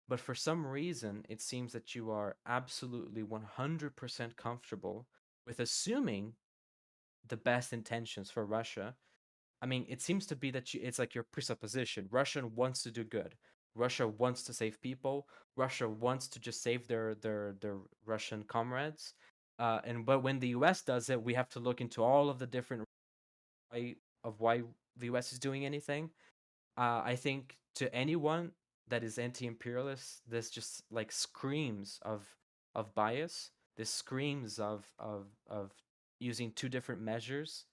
But for some reason, it seems that you are absolutely 100% comfortable with assuming the best intentions for Russia. I mean, it seems to be that it's like your presupposition. Russia wants to do good. Russia wants to save people. Russia wants to just save their Russian comrades. But when the U.S. does it, we have to look into all of the different why the U.S. is doing anything. I think to anyone that is anti-imperialist, this just like screams of bias. This screams of using two different measures.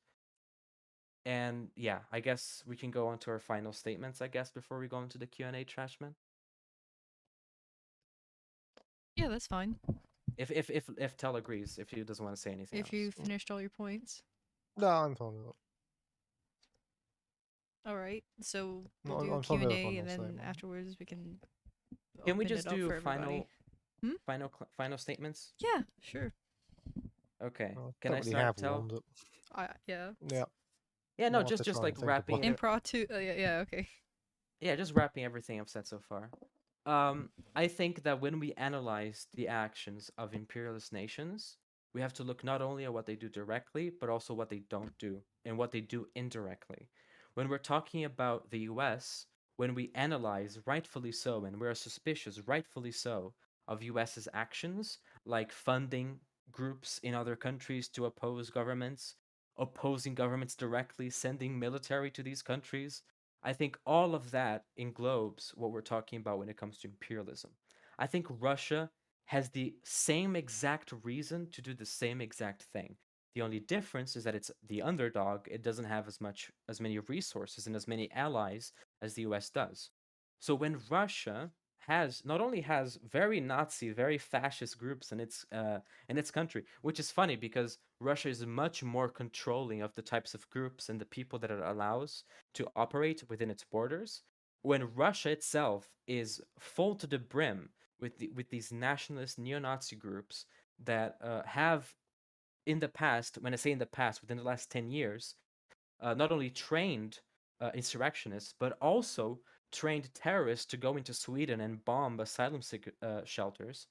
And yeah, I guess we can go on to our final statements, I guess, before we go into the Q&A, Trashman. Yeah, that's fine. If Tell agrees, if he doesn't want to say anything If else. you finished all your points. No, I'm fine with it. All right. So No, we'll do I'm fine with the Q&A, final and then statement. afterwards we can Can we open just it up do for everybody. final statements? Yeah, sure. Okay. I Can don't I really start, have Tell? one, but Yeah. yeah. Yeah, no, I'll have to just try like and think of wrapping one. Impromptu. Yeah, okay. Yeah, just wrapping everything I've said so far. I think that when we analyze the actions of imperialist nations, we have to look not only at what they do directly, but also what they don't do and what they do indirectly. When we're talking about the US, when we analyze, rightfully so, and we're suspicious, rightfully so, of US's actions, like funding groups in other countries to oppose governments, opposing governments directly, sending military to these countries, I think all of that englobes what we're talking about when it comes to imperialism. I think Russia has the same exact reason to do the same exact thing. The only difference is that it's the underdog. It doesn't have as many resources and as many allies as the US does. So when Russia has not only has very Nazi, very fascist groups in its country, which is funny because Russia is much more controlling of the types of groups and the people that it allows to operate within its borders, when Russia itself is full to the brim with these nationalist neo-Nazi groups that have in the past, when I say in the past, within the last 10 years, not only trained insurrectionists, but also trained terrorists to go into Sweden and bomb asylum shelters,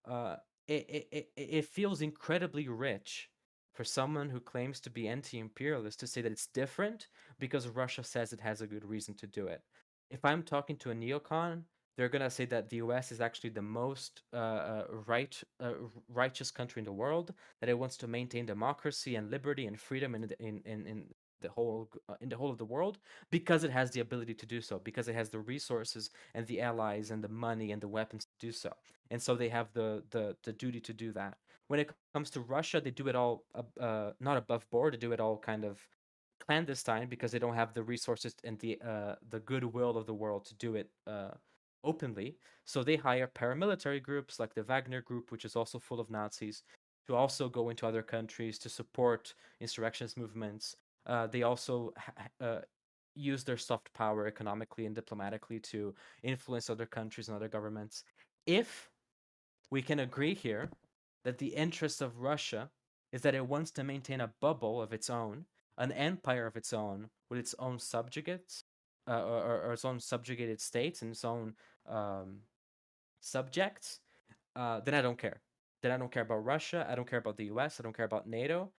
uh, it feels incredibly rich for someone who claims to be anti-imperialist to say that it's different because Russia says it has a good reason to do it. If I'm talking to a neocon, they're gonna say that the U.S. is actually the most righteous country in the world, that it wants to maintain democracy and liberty and freedom in the whole of the world because it has the ability to do so, because it has the resources and the allies and the money and the weapons to do so, and so they have the duty to do that. When it comes to Russia, they do it all not above board. They do it all kind of clandestine because they don't have the resources and the goodwill of the world to do it openly. So they hire paramilitary groups like the Wagner Group, which is also full of Nazis, to also go into other countries to support insurrectionist movements. They also use their soft power economically and diplomatically to influence other countries and other governments. If we can agree here that the interest of Russia is that it wants to maintain a bubble of its own, an empire of its own, with its own subjugates, or its own subjugated states and its own um, subjects, then I don't care. Then I don't care about Russia. I don't care about the US. I don't care about NATO.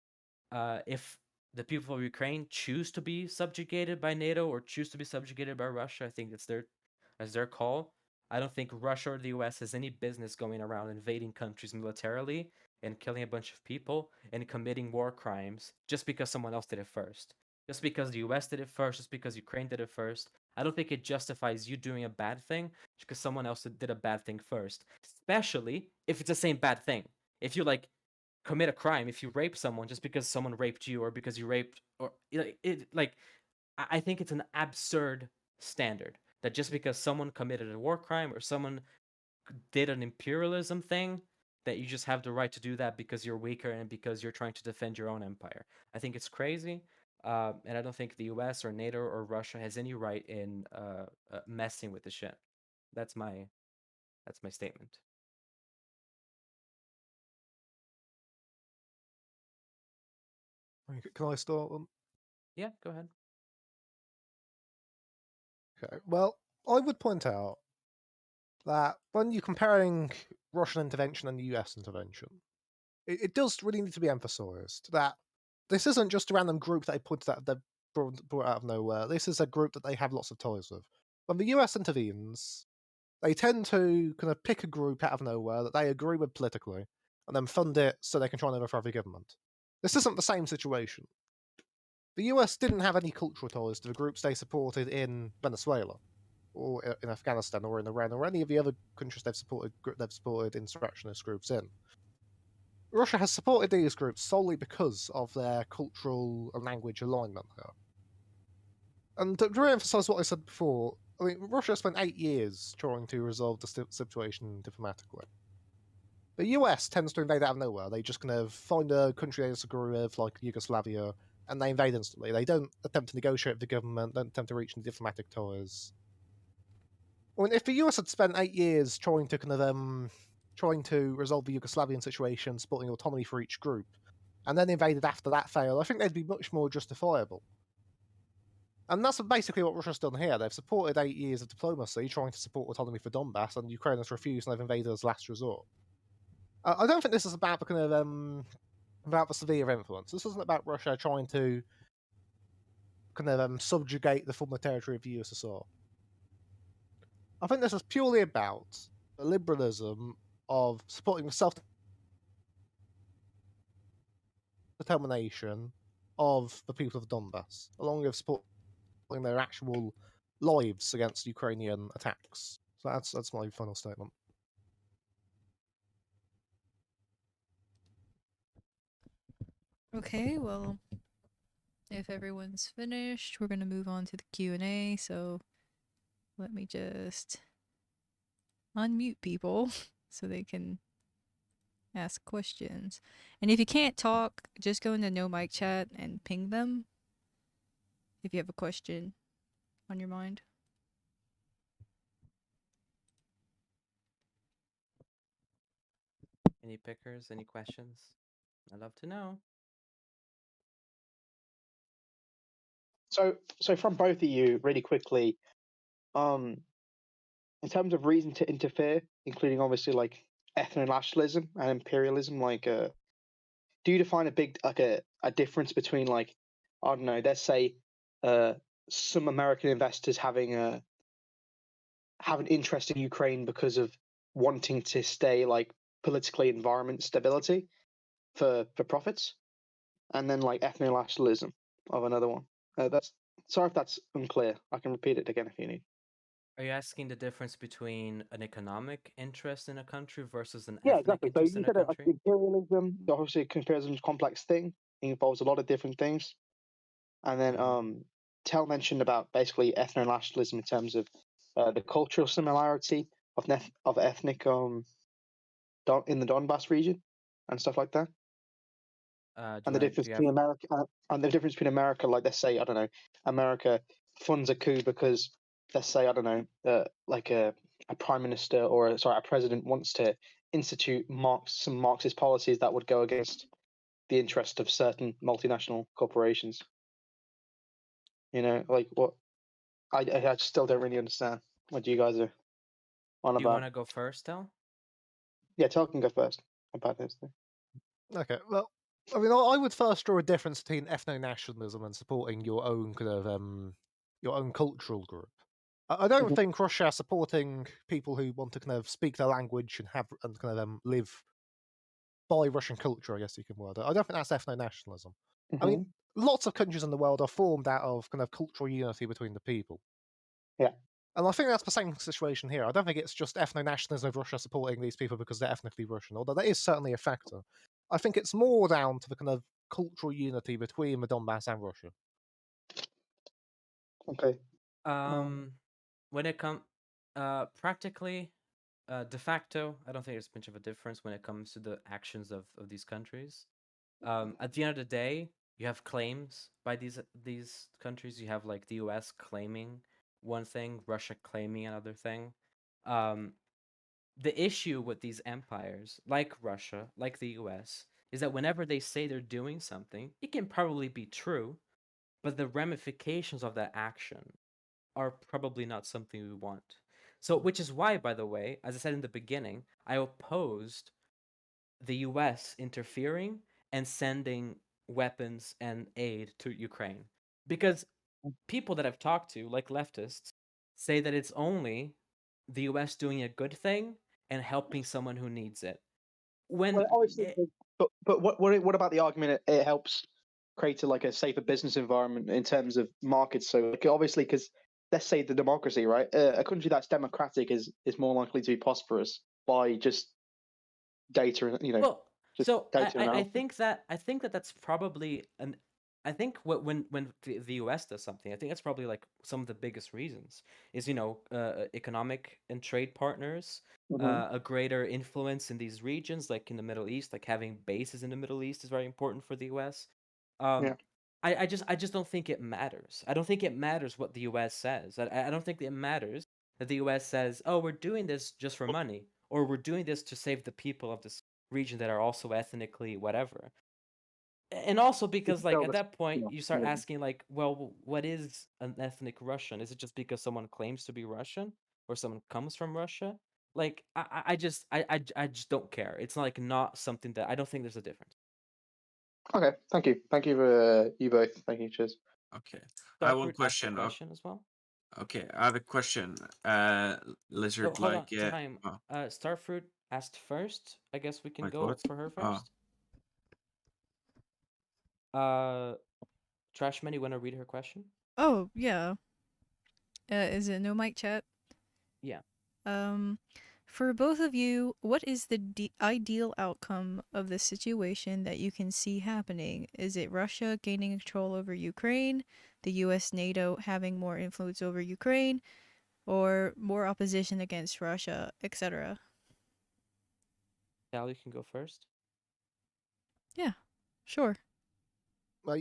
If the people of Ukraine choose to be subjugated by NATO or choose to be subjugated by Russia, I think that's their call. I don't think Russia or the US has any business going around invading countries militarily and killing a bunch of people and committing war crimes just because someone else did it first. Just because the US did it first, just because Ukraine did it first. I don't think it justifies you doing a bad thing because someone else did a bad thing first, especially if it's the same bad thing. If you like commit a crime, if you rape someone just because someone raped you or because you raped, or I think it's an absurd standard that just because someone committed a war crime or someone did an imperialism thing, that you just have the right to do that because you're weaker and because you're trying to defend your own empire. I think it's crazy. And I don't think the US or NATO or Russia has any right in messing with the shit. That's my statement. Can I start? Yeah, go ahead. Okay. Well, I would point out that when you're comparing Russian intervention and the US intervention, it does really need to be emphasized that this isn't just a random group that they brought out of nowhere. This is a group that they have lots of ties with. When the US intervenes, they tend to kind of pick a group out of nowhere that they agree with politically and then fund it so they can try and overthrow the government. This isn't the same situation. The US didn't have any cultural ties to the groups they supported in Venezuela, or in Afghanistan, or in Iran, or any of the other countries they've supported insurrectionist groups in. Russia has supported these groups solely because of their cultural and language alignment there. And to re-emphasize what I said before, I mean, Russia spent 8 years trying to resolve the situation diplomatically. The US tends to invade out of nowhere. They just kind of find a country they disagree with, like Yugoslavia, and they invade instantly. They don't attempt to negotiate with the government, don't attempt to reach any diplomatic ties. I mean, if the US had spent 8 years trying to resolve the Yugoslavian situation, supporting autonomy for each group, and then invaded after that failed, I think they'd be much more justifiable. And that's basically what Russia's done here. They've supported 8 years of diplomacy, trying to support autonomy for Donbass, and Ukraine has refused, and they've invaded as last resort. I don't think this is about the kind of about the severe influence. This isn't about Russia trying to kind of subjugate the former territory of the USSR. I think this is purely about the liberalism of supporting the self-determination of the people of Donbass, along with supporting their actual lives against Ukrainian attacks. So that's my final statement. Okay, well, if everyone's finished, we're going to move on to the Q&A. So let me just unmute people so they can ask questions. And if you can't talk, just go into no mic chat and ping them if you have a question on your mind. Any pickers? Any questions? I'd love to know. So from both of you, really quickly, in terms of reason to interfere, including obviously like ethno-nationalism and imperialism, like do you define a difference between, like, I don't know, let's say some American investors having an interest in Ukraine because of wanting to stay like politically environment stability for profits, and then like ethno-nationalism of another one. That's sorry if that's unclear. I can repeat it again if you need. Are you asking the difference between an economic interest in a country versus an Yeah, ethnic exactly. So interest you in a said like country? imperialism. Obviously, imperialism is a complex thing. It involves a lot of different things. And then Tel mentioned about basically ethno-nationalism in terms of the cultural similarity of ethnic in the Donbass region and stuff like that. And the difference between America like, let's say, I don't know, America funds a coup because, let's say, I don't know, like a prime minister or a president wants to institute some Marxist policies that would go against the interest of certain multinational corporations. You know, like what? I still don't really understand what you guys are on Do you want about. to go first, Del? Yeah, Tel can go first about this thing. Okay, well, I mean, I would first draw a difference between ethno-nationalism and supporting your own kind of your own cultural group. I don't think Russia supporting people who want to kind of speak their language and kind of live by Russian culture, I guess you can word it. I don't think that's ethno-nationalism. I mean, lots of countries in the world are formed out of kind of cultural unity between the people. Yeah. And I think that's the same situation here. I don't think it's just ethno-nationalism of Russia supporting these people because they're ethnically Russian, although that is certainly a factor. I think it's more down to the kind of cultural unity between the Donbass and Russia. Okay. When it comes practically, de facto, I don't think there's much of a difference when it comes to the actions of these countries. At the end of the day, you have claims by these countries. You have like the US claiming one thing, Russia claiming another thing. The issue with these empires, like Russia, like the US, is that whenever they say they're doing something, it can probably be true, but the ramifications of that action are probably not something we want. So, which is why, by the way, as I said in the beginning, I opposed the US interfering and sending weapons and aid to Ukraine. Because people that I've talked to, like leftists, say that it's only the US doing a good thing and helping someone who needs it. When Well, obviously, it, but what about the argument it helps create a safer business environment in terms of markets? So like obviously, because let's say the democracy, right? A country that's democratic is more likely to be prosperous by just data, well, just so data I analysis. think that that's probably an I think when the US does something, I think that's probably like some of the biggest reasons is economic and trade partners, Mhm. a greater influence in these regions, like in the Middle East, like having bases in the Middle East is very important for the US. Um, Yeah. I just don't think it matters. I don't think it matters what the US says. I don't think it matters that the US says, oh, we're doing this just for money, or we're doing this to save the people of this region that are also ethnically whatever. And also because like Tell at this- that point yeah, you start yeah. asking like, well, what is an ethnic Russian? Is it just because someone claims to be Russian or someone comes from Russia? Like I just don't care. It's like not something that I don't think there's a difference. Okay, thank you for you both. Thank you, cheers. Okay, I have one Starfruit asked a question. question as well. Okay, I have a question. Oh, Lizard, hold on, like, Jaheim. oh, Starfruit asked first. I guess we can like go what? for her Oh, first. Trashman, you want to read her question? Oh, yeah. Is it no mic chat? Yeah. For both of you, what is the ideal outcome of the situation that you can see happening? Is it Russia gaining control over Ukraine, the US NATO having more influence over Ukraine, or more opposition against Russia, etc.? Sal, you can go first. Yeah, sure.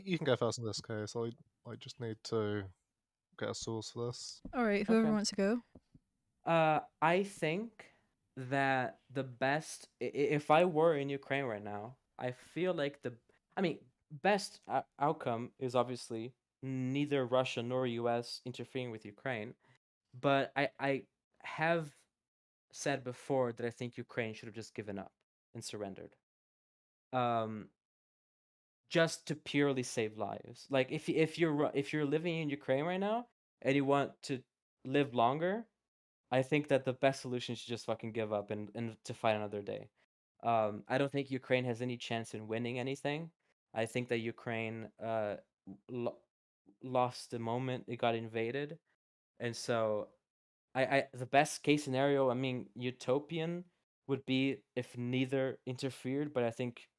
You can go first in this case. I just need to get a source for this. All right, whoever Okay. wants to go. I think that the best, if I were in Ukraine right now, I feel like best outcome is obviously neither Russia nor US interfering with Ukraine. But I have said before that I think Ukraine should have just given up and surrendered. Um, just to purely save lives. Like if you're living in Ukraine right now and you want to live longer, I think that the best solution is to just fucking give up and to fight another day. I don't think Ukraine has any chance in winning anything. I think that Ukraine lo- lost the moment it got invaded, and so the best case scenario, I mean, utopian would be if neither interfered. But I think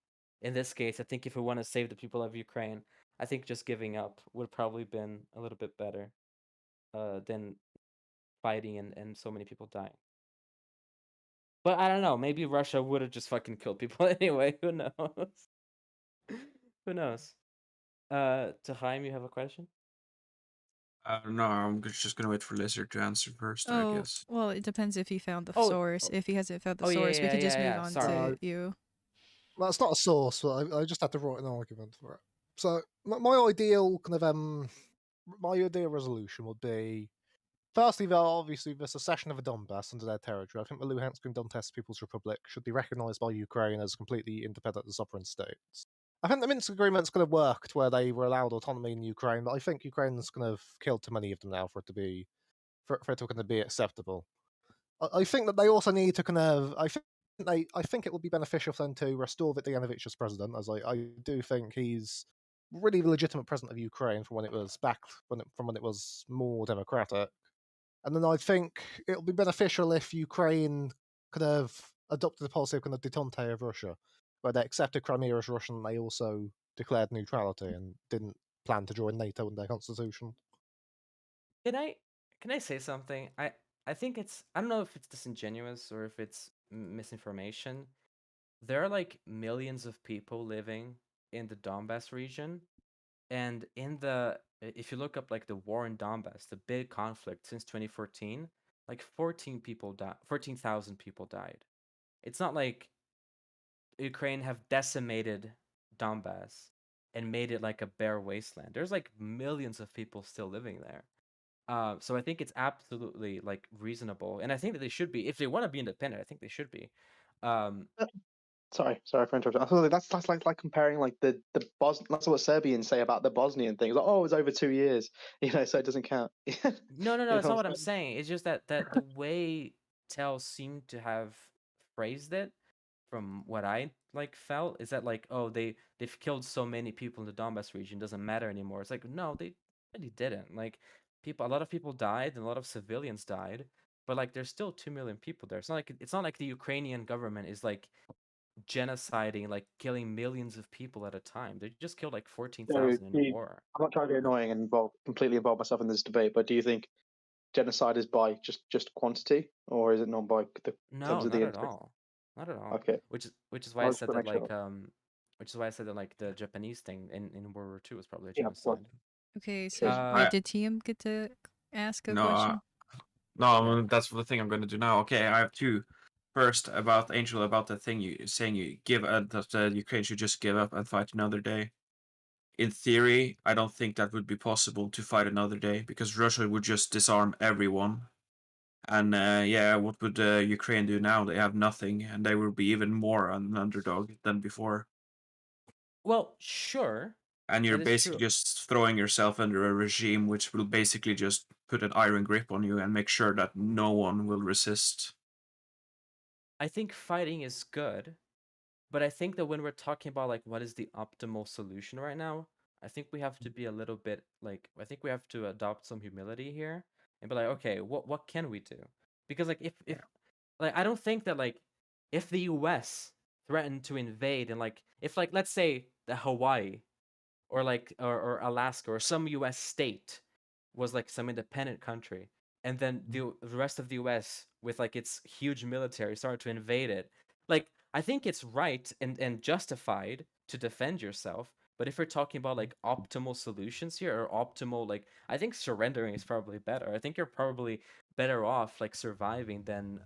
in this case, I think if we want to save the people of Ukraine, I think just giving up would probably been a little bit better than fighting and so many people dying. But I don't know. Maybe Russia would have just fucking killed people anyway. Who knows? Who knows? To Chaim, you have a question? I don't know. I'm just gonna wait for Lizard to answer first, I Oh, guess. well, it depends if he found the Oh, source. If he hasn't found the oh yeah, source, we yeah, could just yeah, move yeah. on Sorry. to you. That's not a source, but I just had to write an argument for it. So my ideal resolution would be, firstly, obviously the secession of the Donbass under their territory. I think the Luhansk and Donetsk People's Republic should be recognised by Ukraine as completely independent and sovereign states. I think the Minsk agreements could have worked where they were allowed autonomy in Ukraine, but I think Ukraine's kind of killed too many of them now for it to be acceptable. I think that they also need to kind of. I think it would be beneficial for them to restore Viktorovich as president, as I do think he's really the legitimate president of Ukraine from when it was from when it was more democratic. And then I think it would be beneficial if Ukraine could have adopted the policy of kind of détente of Russia, where they accepted Crimea as Russian and they also declared neutrality and didn't plan to join NATO in their constitution. Can I say something? I think I don't know if it's disingenuous or if it's misinformation. There are like millions of people living in the Donbass region, and if you look up like the war in Donbass, the big conflict since 2014, like 14,000 people died. It's not like Ukraine have decimated Donbass and made it like a bare wasteland. There's like millions of people still living there. So I think it's absolutely like reasonable, and I think that they should be if they want to be independent. I think they should be. Um, Sorry for interrupting. I thought that's like comparing like the that's what Serbians say about the Bosnian things. Like, oh, it was over 2 years, so it doesn't count. no, that's not what I'm Saying? saying. It's just that the way Tell seemed to have phrased it, from what I like felt, is that like, oh, they've killed so many people in the Donbass region, doesn't matter anymore. It's like, no, they really didn't. Like, a lot of people died and a lot of civilians died, but like there's still 2 million people there. It's not like the Ukrainian government is like genociding, like killing millions of people at a time. They just killed like So, 14,000 in the war. I'm not trying to be annoying and completely involve myself in this debate, but do you think genocide is by just quantity, or is it not by the No, terms of not the at intent? all. Not at all. Okay, Which is why I I was just said to that make sure. the Japanese thing in World War II was probably a Yeah, of course. genocide. Okay, so Cheers. wait, did TM get to ask a No, question? no, that's the thing I'm going to do now. Okay, I have two. First, about Angel, about the thing you saying you give that Ukraine should just give up and fight another day. In theory, I don't think that would be possible to fight another day because Russia would just disarm everyone. And yeah, what would Ukraine do now? They have nothing, and they will be even more an underdog than before. Well, sure, And you're that is basically true. just throwing yourself under a regime which will basically just put an iron grip on you and make sure that no one will resist. I think fighting is good, but I think that when we're talking about like what is the optimal solution right now, I think we have to be a little bit like, I think we have to adopt some humility here and be like, okay, what can we do? Because like if like I don't think that like if the US threatened to invade, and like if like let's say the Hawaii or like or Alaska or some US state was like some independent country, and then the rest of the US with like its huge military started to invade it, like I think it's right and justified to defend yourself. But if we're talking about like optimal solutions here, or optimal, like I think surrendering is probably better. I think you're probably better off like surviving than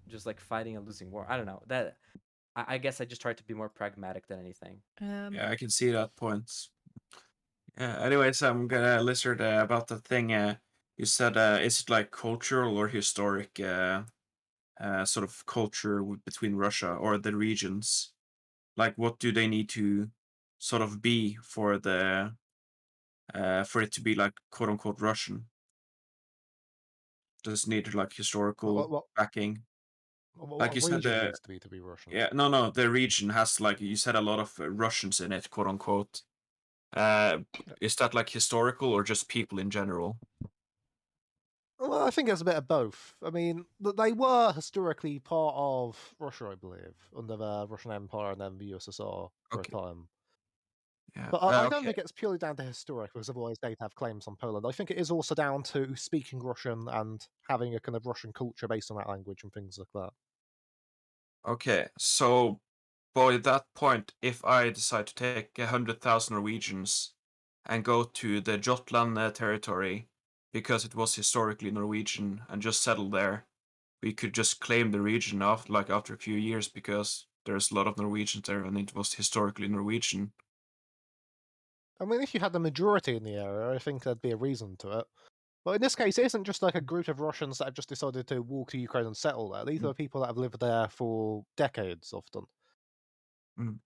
just like fighting a losing war. I don't know. That I guess I just try to be more pragmatic than anything. Yeah, I can see that point. Yeah. Anyways, I'm gonna listen about the thing. You said, is it like cultural or historic? Sort of culture between Russia or the regions. Like, what do they need to sort of be for the for it to be like quote unquote Russian? Does it need like historical What backing? Like you what said, region needs to be Russian? yeah, no, the region has, like you said, a lot of Russians in it, quote unquote. Uh, is that like historical or just people in general? Well, I think it's a bit of both. I mean, they were historically part of Russia, I believe, under the Russian Empire and then the USSR for a Okay, time. yeah, But I don't okay, think it's purely down to historic, because otherwise they'd have claims on Poland. I think it is also down to speaking Russian and having a kind of Russian culture based on that language and things like that. okay. So, by that point, if I decide to take 100,000 Norwegians and go to the Jutland territory because it was historically Norwegian and just settle there, we could just claim the region after a few years because there's a lot of Norwegians there and it was historically Norwegian. I mean, if you had the majority in the area, I think there'd be a reason to it. But in this case, it isn't just like a group of Russians that have just decided to walk to Ukraine and settle there. These are people that have lived there for decades, often. Mm.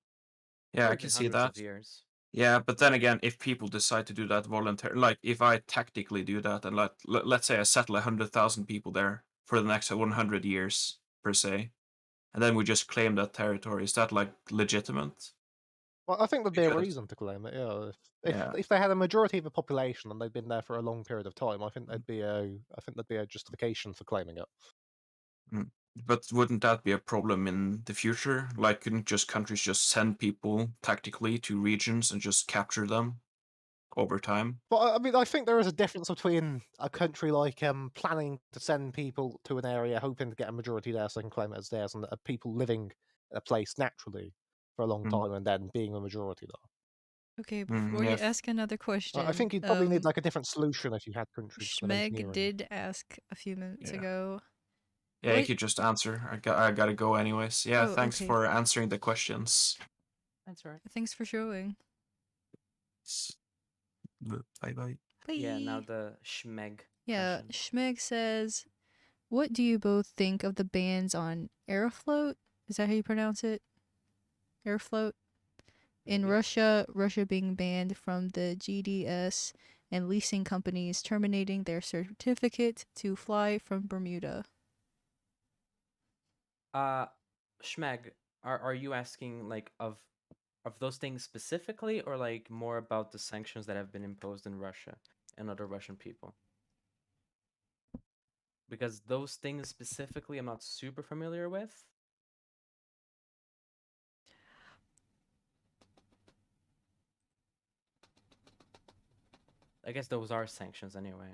It's Yeah, I probably can been see hundreds that. of years. Yeah, but then again, if people decide to do that voluntarily, like if I tactically do that and let's say I settle 100,000 people there for the next 100 years per se, and then we just claim that territory, is that like legitimate? Well, I think there'd be a Because reason to claim it. Yeah, yeah, if they had a majority of the population and they'd been there for a long period of time, I think mm, there'd be a justification for claiming it. mm. But wouldn't that be a problem in the future? Like, couldn't just countries just send people tactically to regions and just capture them over time? But I mean, I think there is a difference between a country like planning to send people to an area, hoping to get a majority there so they can claim it as theirs, and people living in a place naturally for a long Mm, time and then being a majority there. Okay, before you yes. ask another I question, think you'd probably need like a different solution if you had countries kind of Schmeg engineering. did ask a few minutes Yeah. ago. Yeah, you Wait. could just answer. I gotta go anyways. Yeah, Oh, thanks okay. for answering the questions. That's right. Thanks for showing. Bye bye. Yeah, now Bye. the Schmeg Yeah, question. Schmeg says, what do you both think of the bans on Aeroflot? Is that how you pronounce it? Aeroflot? In Maybe. Russia being banned from the GDS and leasing companies terminating their certificate to fly from Bermuda. Schmeg, are you asking like of those things specifically, or like more about the sanctions that have been imposed in Russia and other Russian people? Because those things specifically I'm not super familiar with. I guess those are sanctions anyway.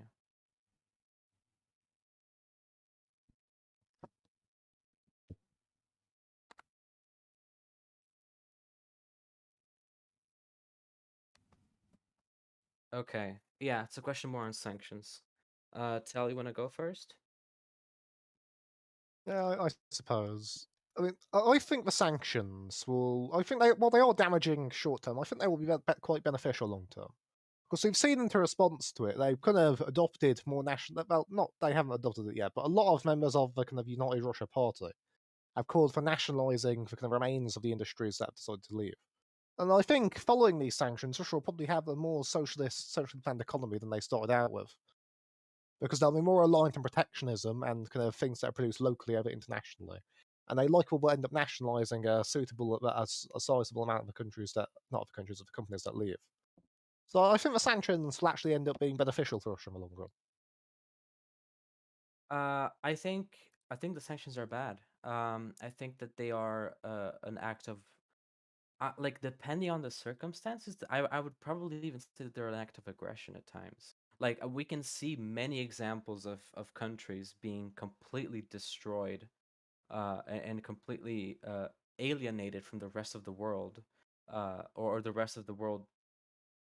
Okay. Yeah, it's a question more on sanctions. Tal, you want to go first? Yeah, I suppose. I mean, I think the sanctions will. I think they are damaging short term. I think they will be quite beneficial long term. Because we've seen in response to it, they've kind of adopted more national. Well, not they haven't adopted it yet, but a lot of members of the kind of United Russia Party have called for nationalising the kind of remains of the industries that have decided to leave. And I think following these sanctions, Russia will probably have a more socially planned economy than they started out with. Because they'll be more aligned to protectionism and kind of things that are produced locally over internationally. And they likely will end up nationalising a sizable amount of the countries that, not of the countries, of the companies that leave. So I think the sanctions will actually end up being beneficial for Russia in the long run. I think the sanctions are bad. I think that they are an act of like, depending on the circumstances, I would probably even say that they're an act of aggression at times. Like, we can see many examples of countries being completely destroyed and completely alienated from the rest of the world, or the rest of the world,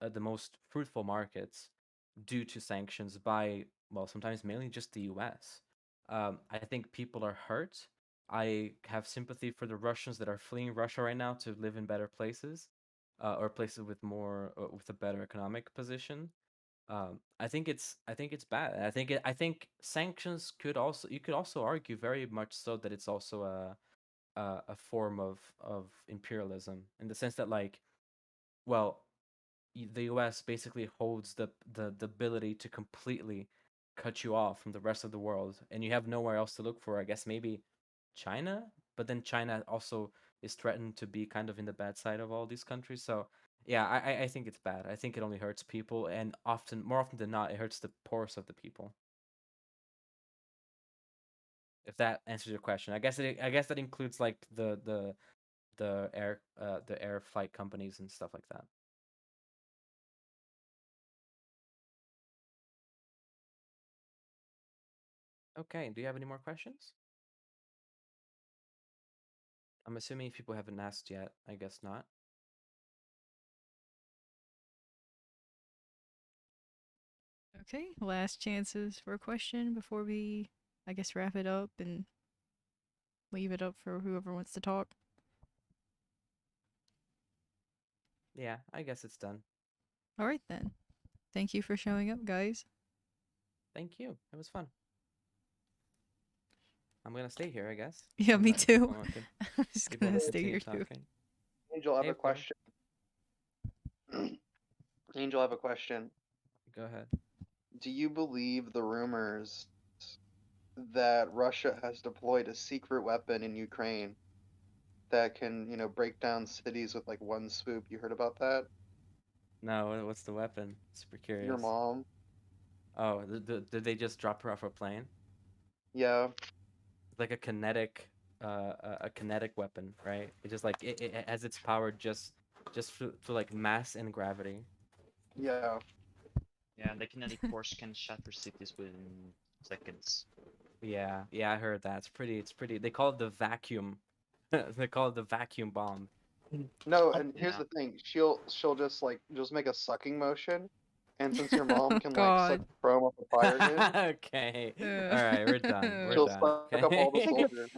the most fruitful markets, due to sanctions by, well, sometimes mainly just the US. I think people are hurt. I have sympathy for the Russians that are fleeing Russia right now to live in better places, or places with more with a better economic position. I think it's bad. I think sanctions could also, you could also argue very much so that it's also a form of imperialism, in the sense that, like, well, the US basically holds the ability to completely cut you off from the rest of the world, and you have nowhere else to look for. I guess maybe China, but then China also is threatened to be kind of in the bad side of all these countries. So yeah, I think it's bad. I think it only hurts people, and more often than not, it hurts the poorest of the people. If that answers your question, I guess that includes like the air flight companies and stuff like that. Okay, do you have any more questions? I'm assuming if people haven't asked yet, I guess not. Okay, last chances for a question before we, I guess, wrap it up and leave it up for whoever wants to talk. Yeah, I guess it's done. All right then. Thank you for showing up, guys. Thank you. It was fun. I'm gonna stay here, I guess. Yeah, me too. Well, I can I'm just people gonna can stay continue here too. talking. Angel, I have Hey, a Paul, question. Angel, I have a question. go ahead. Do you believe the rumors that Russia has deployed a secret weapon in Ukraine that can, break down cities with like one swoop? You heard about that? No, what's the weapon? Super Your curious. mom? Oh, did they just drop her off a plane? Yeah, It's like a kinetic weapon, right? It just like it has its power just through like mass and gravity. yeah. Yeah, the kinetic force can shatter cities within seconds. Yeah, I heard that. It's pretty. They call it the vacuum. They call it the vacuum bomb. No, and here's Yeah. the thing. She'll just make a sucking motion, and since your mom can like suck God. chrome off a fire hose, Okay. All right, we're done. We're she'll done. suck up all the Okay. soldiers.